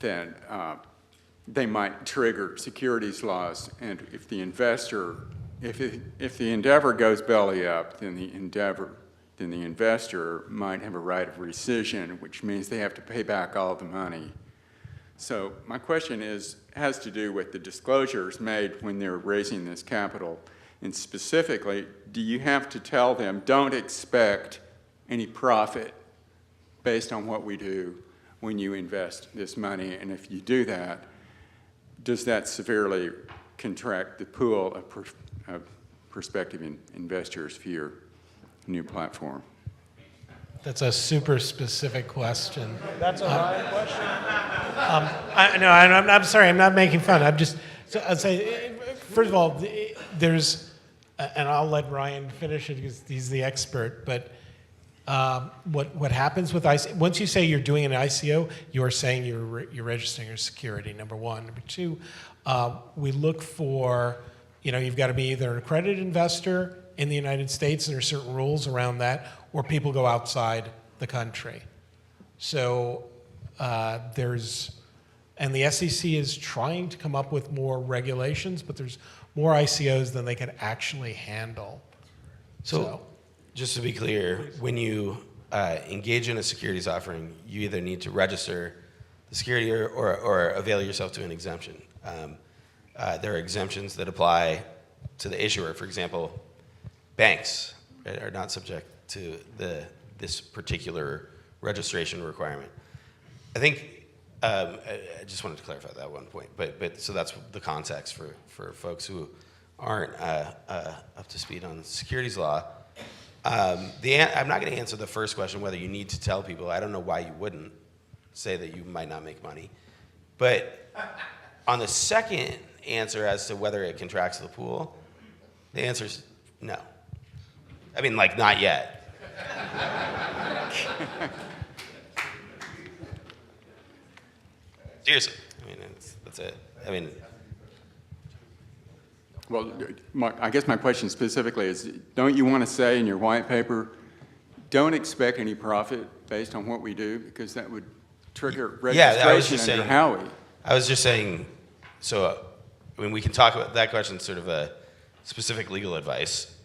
then they might trigger securities laws. And if the investor, if the endeavor goes belly up, then the investor might have a right of rescission, which means they have to pay back all the money. So my question has to do with the disclosures made when they're raising this capital. And specifically, do you have to tell them, don't expect any profit based on what we do when you invest this money? And if you do that, does that severely contract the pool of prospective investors for your new platform? That's a super specific question. That's a Ryan question. I'm sorry, I'm not making fun. I'd say, first of all, there's, and I'll let Ryan finish it because he's the expert, but what happens with ICO, once you say you're doing an ICO, you're saying you're registering your security, number one. Number two, we look for, you've got to be either an accredited investor in the United States, and there are certain rules around that, or people go outside the country. So and the SEC is trying to come up with more regulations, but there's more ICOs than they can actually handle. So just to be clear, when you engage in a securities offering, you either need to register the security or avail yourself to an exemption. There are exemptions that apply to the issuer. For example, banks, right, are not subject to this particular registration requirement. I think I just wanted to clarify that one point, but so that's the context for folks who aren't up to speed on securities law. I'm not going to answer the first question, whether you need to tell people. I don't know why you wouldn't say that you might not make money. But on the second answer as to whether it contracts the pool, the answer is no. I mean, like, not yet. Seriously. I mean, that's it. I mean, well, I guess my question specifically is, don't you want to say in your white paper, don't expect any profit based on what we do, because that would trigger registration under Howey? I was just saying, so, I mean, we can talk about that question, sort of a specific legal advice,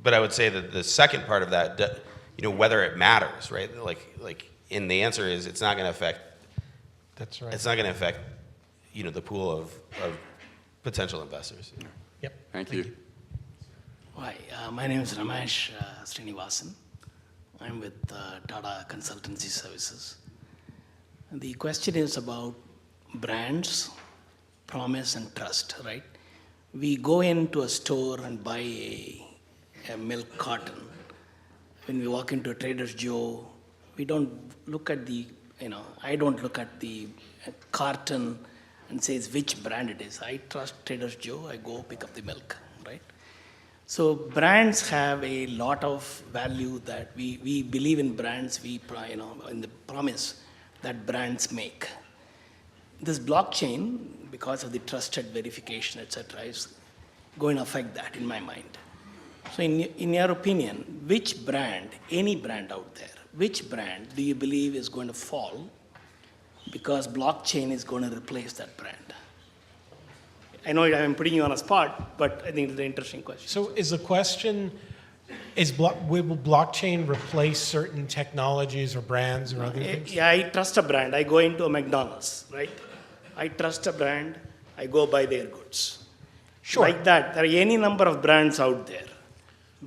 but I would say that the second part of that, whether it matters, right? And the answer is, it's not going to affect. That's right. It's not going to affect, the pool of potential investors. Yep. Thank you. Hi, my name is Ramesh Srinivasan. I'm with Tata Consultancy Services. The question is about brands, promise, and trust, right? We go into a store and buy a milk carton. When we walk into a Trader Joe, we don't look at the, I don't look at the carton and says which brand it is. I trust Trader Joe, I go pick up the milk, right? So brands have a lot of value that we believe in brands, in the promise that brands make. This blockchain, because of the trusted verification, etc., is going to affect that in my mind. So in your opinion, which brand, any brand out there, which brand do you believe is going to fall because blockchain is going to replace that brand? I know I'm putting you on a spot, but I think it's an interesting question. So is the question, will blockchain replace certain technologies or brands or other things? Yeah, I trust a brand. I go into a McDonald's, right? I trust a brand. I go buy their goods. Sure. Like that, there are any number of brands out there.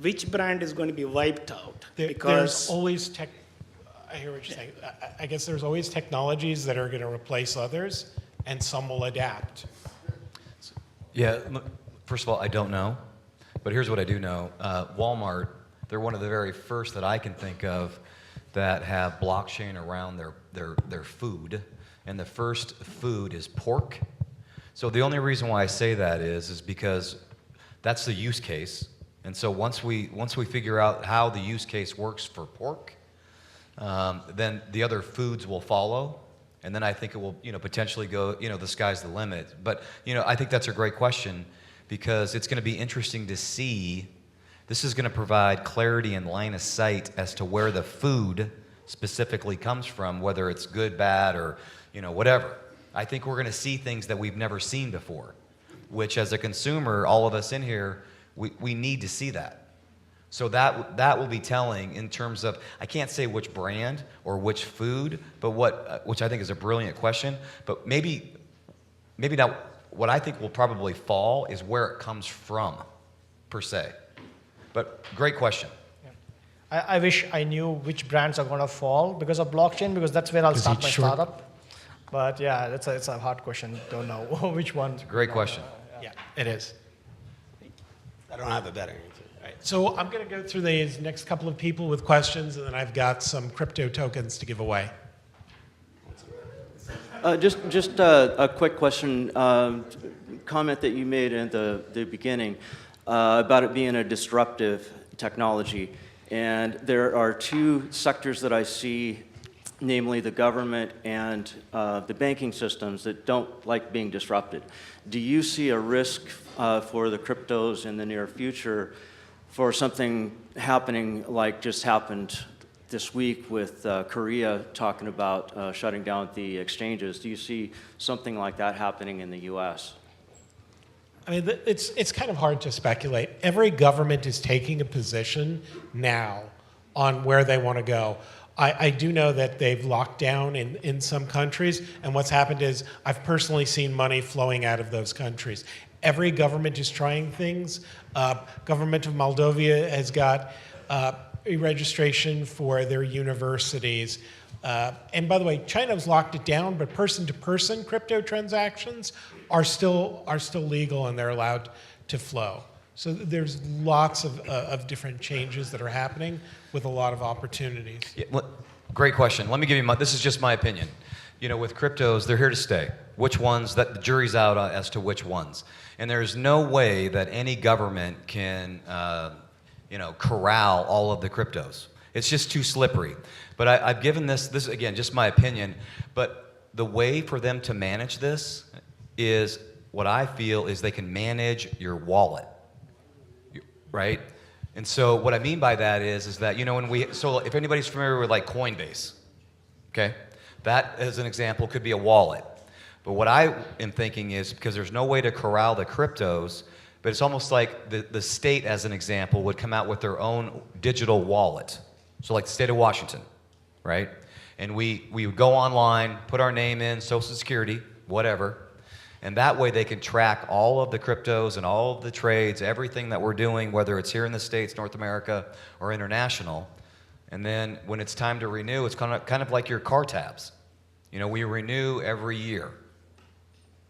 Which brand is going to be wiped out? There's always I hear what you're saying. I guess there's always technologies that are going to replace others, and some will adapt. Yeah, first of all, I don't know, but here's what I do know. Walmart, they're one of the very first that I can think of that have blockchain around their food, and the first food is pork. So the only reason why I say that is because that's the use case, and so once we figure out how the use case works for pork, then the other foods will follow. And then I think it will, potentially go, the sky's the limit. But, I think that's a great question because it's going to be interesting to see. This is going to provide clarity and line of sight as to where the food specifically comes from, whether it's good, bad, or, whatever. I think we're going to see things that we've never seen before, which as a consumer, all of us in here, we need to see that. So that will be telling in terms of, I can't say which brand or which food, but which I think is a brilliant question, but maybe not. What I think will probably fall is where it comes from, per se. But great question. I wish I knew which brands are going to fall because of blockchain, because that's where I'll start my startup. But yeah, it's a hard question. Don't know which one. It's a great question. Yeah, it is. I don't have a better answer. So I'm going to go through these next couple of people with questions, and then I've got some crypto tokens to give away. Just a quick question, comment that you made at the beginning about it being a disruptive technology. And there are two sectors that I see, namely the government and the banking systems, that don't like being disrupted. Do you see a risk for the cryptos in the near future for something happening like just happened this week with Korea talking about shutting down the exchanges? Do you see something like that happening in the US? I mean, it's kind of hard to speculate. Every government is taking a position now on where they want to go. I do know that they've locked down in some countries, and what's happened is I've personally seen money flowing out of those countries. Every government is trying things. Government of Moldova has got a registration for their universities. And by the way, China's locked it down, but person-to-person crypto transactions are still legal and they're allowed to flow. So there's lots of different changes that are happening with a lot of opportunities. Yeah, great question. Let me give you this is just my opinion. With cryptos, they're here to stay. Which ones, the jury's out as to which ones. And there's no way that any government can, corral all of the cryptos. It's just too slippery. But I've given this again, just my opinion, but the way for them to manage this is, what I feel is they can manage your wallet, right? And so what I mean by that is that, so if anybody's familiar with like Coinbase, okay? That, as an example, could be a wallet. But what I am thinking is, because there's no way to corral the cryptos, but it's almost like the state, as an example, would come out with their own digital wallet. So like the state of Washington, right? And we would go online, put our name in, Social Security, whatever, and that way they can track all of the cryptos and all of the trades, everything that we're doing, whether it's here in the States, North America, or international. And then when it's time to renew, it's kind of like your car tabs. We renew every year,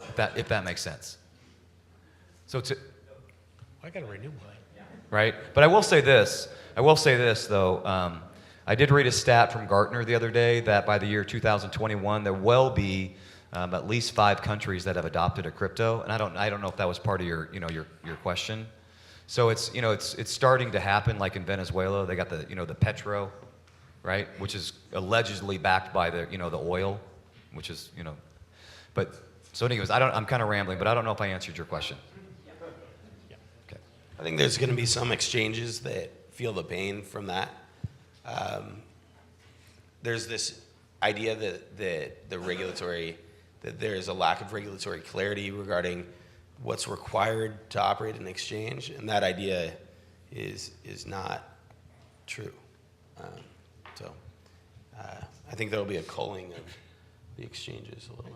if that makes sense. So I got to renew mine. Right? But I will say this, though. I did read a stat from Gartner the other day that by the year 2021, there will be at least 5 countries that have adopted a crypto. And I don't know if that was part of your question. So it's starting to happen, like in Venezuela. They got the Petro, right, which is allegedly backed by the the oil, which is But so anyways, I'm kind of rambling, but I don't know if I answered your question. Okay. I think there's going to be some exchanges that feel the pain from that. There's this idea that there's a lack of regulatory clarity regarding what's required to operate an exchange, and that idea is not true. I think there'll be a culling of the exchanges a little bit.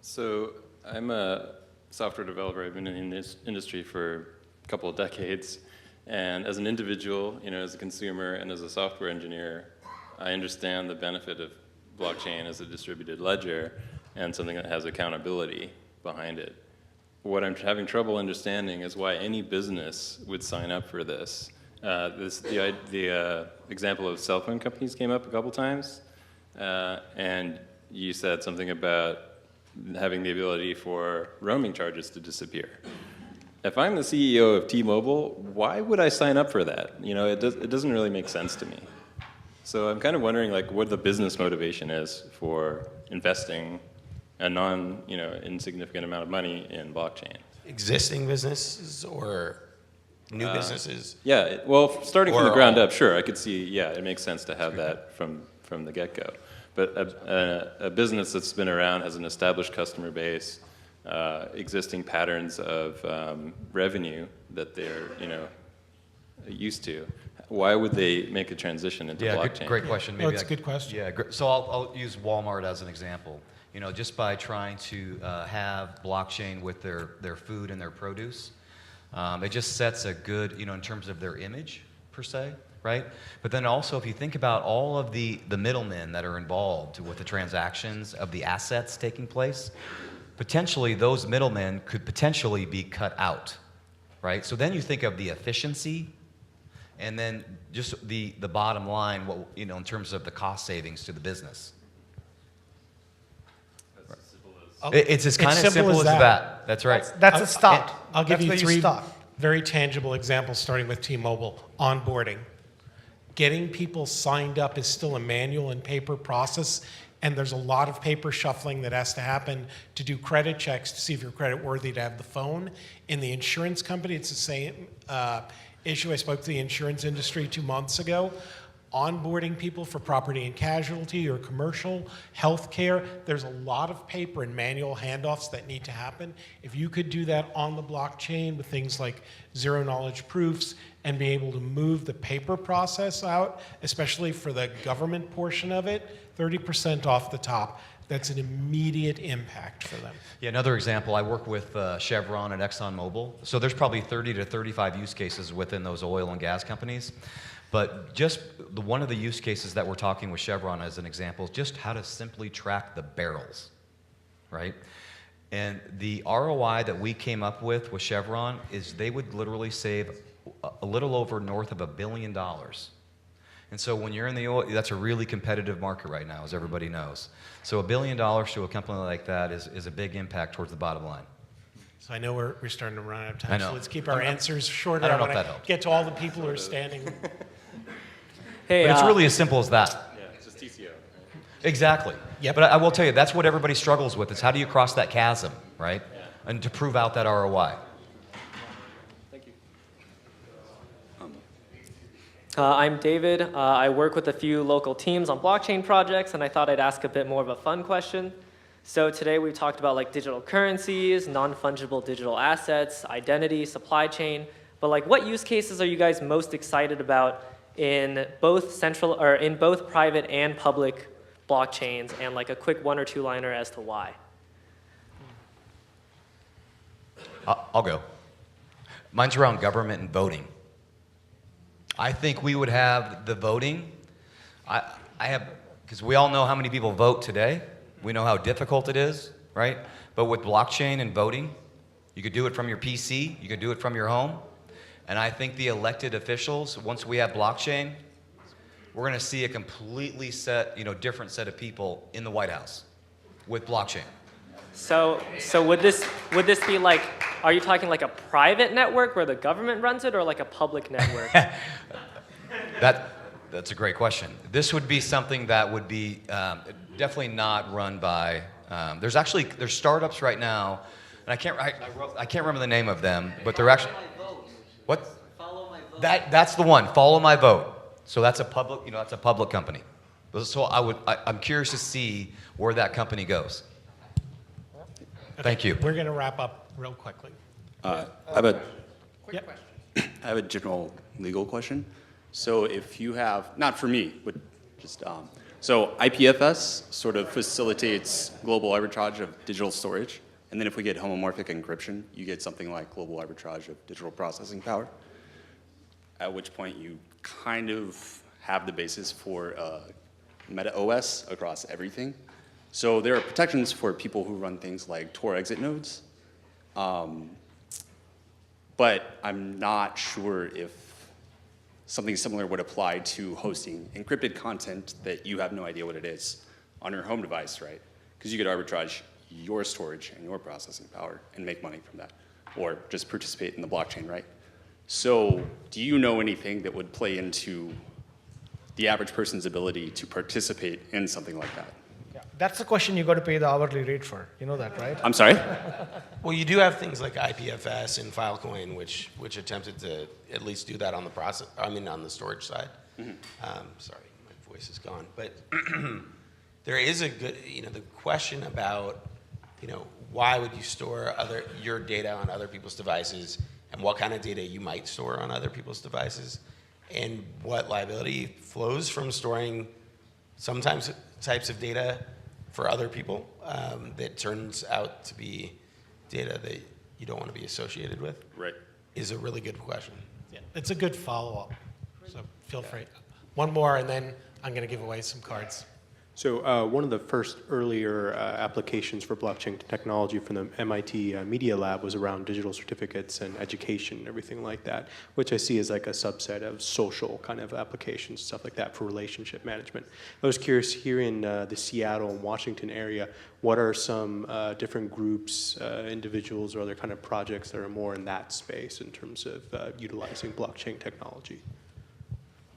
So I'm a software developer. I've been in this industry for a couple of decades, and as an individual, as a consumer and as a software engineer, I understand the benefit of blockchain as a distributed ledger and something that has accountability behind it. What I'm having trouble understanding is why any business would sign up for this. The example of cell phone companies came up a couple times, and you said something about having the ability for roaming charges to disappear. If I'm the CEO of T-Mobile, why would I sign up for that? It doesn't really make sense to me. So I'm kind of wondering, like, what the business motivation is for investing a insignificant amount of money in blockchain. Existing businesses or new businesses? Yeah, well, starting from the Or ground all? up, sure, I could see, yeah, it makes sense to have that from the get-go. But a business that's been around, has an established customer base, existing patterns of revenue that they're, used to, why would they make a transition into blockchain? Great question. No, it's a good question. Yeah, so I'll use Walmart as an example. Just by trying to have blockchain with their food and their produce, it just sets a good, in terms of their image, per se, right? But then also, if you think about all of the middlemen that are involved with the transactions of the assets taking place, potentially those middlemen could potentially be cut out, right? So then you think of the efficiency, and then just the bottom line, in terms of the cost savings to the business. It's as kind of simple as that. That's right. That's a start. I'll give That's you where 3 start. very tangible examples, starting with T-Mobile. Onboarding. Getting people signed up is still a manual and paper process, and there's a lot of paper shuffling that has to happen to do credit checks to see if you're credit worthy to have the phone. In the insurance company, it's the same issue. I spoke to the insurance industry 2 months ago. Onboarding people for property and casualty or commercial, healthcare, there's a lot of paper and manual handoffs that need to happen. If you could do that on the blockchain with things like zero knowledge proofs and be able to move the paper process out, especially for the government portion of it, 30% off the top, that's an immediate impact for them. Yeah, another example, I work with Chevron and ExxonMobil. So there's probably 30 to 35 use cases within those oil and gas companies. But just one of the use cases that we're talking with Chevron as an example is just how to simply track the barrels, right? And the ROI that we came up with Chevron is they would literally save a little over north of $1 billion. And so when you're in the oil, that's a really competitive market right now, as everybody knows. So $1 billion to a company like that is a big impact towards the bottom line. So I know we're starting to run out of time, I know. so let's keep our answers shorter. I don't know if wanna that helps. get to all the people who are standing. Hey, But it's really as simple as that. Yeah, it's just TCO. Exactly. Yep. But I will tell you, that's what everybody struggles with, is how do you cross that chasm, right? Yeah. And to prove out that ROI. Thank you. I'm David. I work with a few local teams on blockchain projects, and I thought I'd ask a bit more of a fun question. So today we talked about like digital currencies, non-fungible digital assets, identity, supply chain. But like, what use cases are you guys most excited about in both private and public blockchains, and like a quick 1 or 2 liner as to why? I'll go. Mine's around government and voting. I think we would have the voting. Because we all know how many people vote today. We know how difficult it is, right? But with blockchain and voting, you could do it from your PC, you could do it from your home. And I think the elected officials, once we have blockchain, we're going to see a completely different set of people in the White House with blockchain. So would this be like, are you talking like a private network where the government runs it, or like a public network? That's a great question. This would be something that would be definitely not run by. There's startups right now, and I can't remember the name of them, but they're actually. What? Follow my vote. That's the one. Follow my vote. So that's a public. That's a public company. So I'm curious to see where that company goes. Okay, Thank you. We're going to wrap up real quickly. I have a Yep. I have a general legal question. So if you have, not for me, but just, so IPFS sort of facilitates global arbitrage of digital storage. And then if we get homomorphic encryption, you get something like global arbitrage of digital processing power, at which point you kind of have the basis for meta OS across everything. So there are protections for people who run things like Tor exit nodes. But I'm not sure if something similar would apply to hosting encrypted content that you have no idea what it is on your home device, right? Because you could arbitrage your storage and your processing power and make money from that, or just participate in the blockchain, right? So do you know anything that would play into the average person's ability to participate in something like that. Yeah, that's the question you got to pay the hourly rate for. You know that, right? I'm sorry? Well, you do have things like IPFS and Filecoin, which attempted to at least do that on the process. I mean, on the storage side. Sorry, my voice is gone. But there is a good, the question about, why would you store your data on other people's devices, and what kind of data you might store on other people's devices, and what liability flows from storing sometimes types of data for other people that turns out to be data that you don't want to be associated with. Right. Is a really good question. Yeah, it's a good follow-up, so feel free. One more, and then I'm going to give away some cards. So one of the first earlier applications for blockchain technology from the MIT Media Lab was around digital certificates and education and everything like that, which I see as like a subset of social kind of applications, stuff like that for relationship management. I was curious, here in the Seattle and Washington area, what are some different groups, individuals, or other kind of projects that are more in that space in terms of utilizing blockchain technology?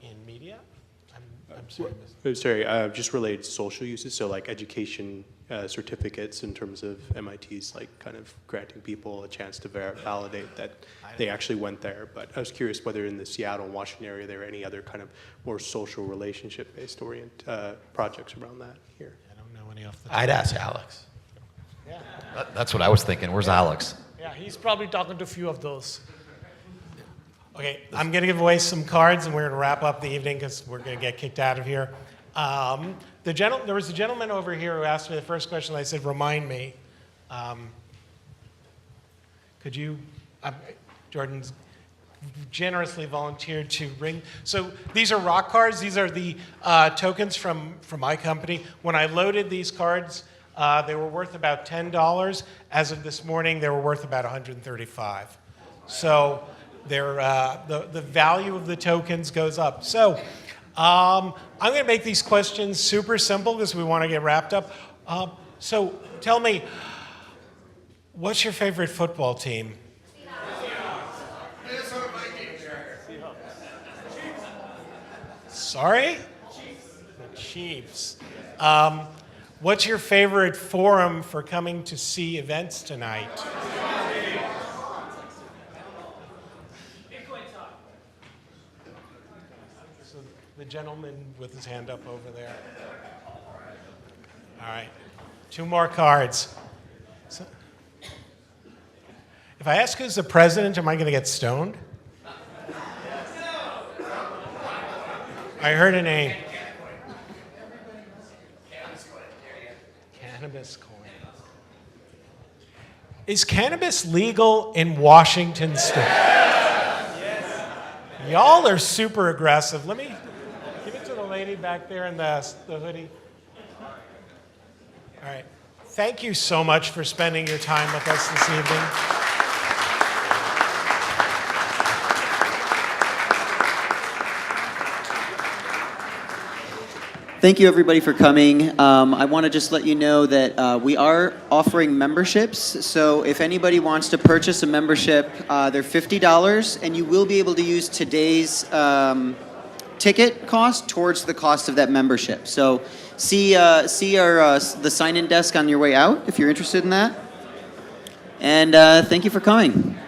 In media? I'm sorry. Sorry, just related to social uses, so like education certificates in terms of MIT's like kind of granting people a chance to validate that they actually went there. But I was curious whether in the Seattle and Washington area there are any other kind of more social relationship-based projects around that here. I don't know any off the top. I'd ask Alex. Yeah. That's what I was thinking. Where's Alex? Yeah, he's probably talking to a few of those. Okay, I'm going to give away some cards, and we're going to wrap up the evening because we're going to get kicked out of here. There was a gentleman over here who asked me the first question. I said, remind me. Could you, Jordan's generously volunteered to ring. So these are rock cards. These are the tokens from my company. When I loaded these cards, they were worth about $10. As of this morning, they were worth about $135. So the value of the tokens goes up. So I'm going to make these questions super simple because we want to get wrapped up. So tell me, what's your favorite football team? Sorry? The Chiefs. What's your favorite forum for coming to see events tonight? The gentleman with his hand up over there. All right. 2 more cards. So, if I ask who's the president, am I going to get stoned? I heard a name. Cannabis coin. Is cannabis legal in Washington State? Yes. Y'all are super aggressive. Let me give it to the lady back there in the hoodie. All right. Thank you so much for spending your time with us this evening. Thank you, everybody, for coming. I want to just let you know that we are offering memberships. So if anybody wants to purchase a membership, they're $50, and you will be able to use today's ticket cost towards the cost of that membership. So see the sign-in desk on your way out if you're interested in that. And thank you for coming.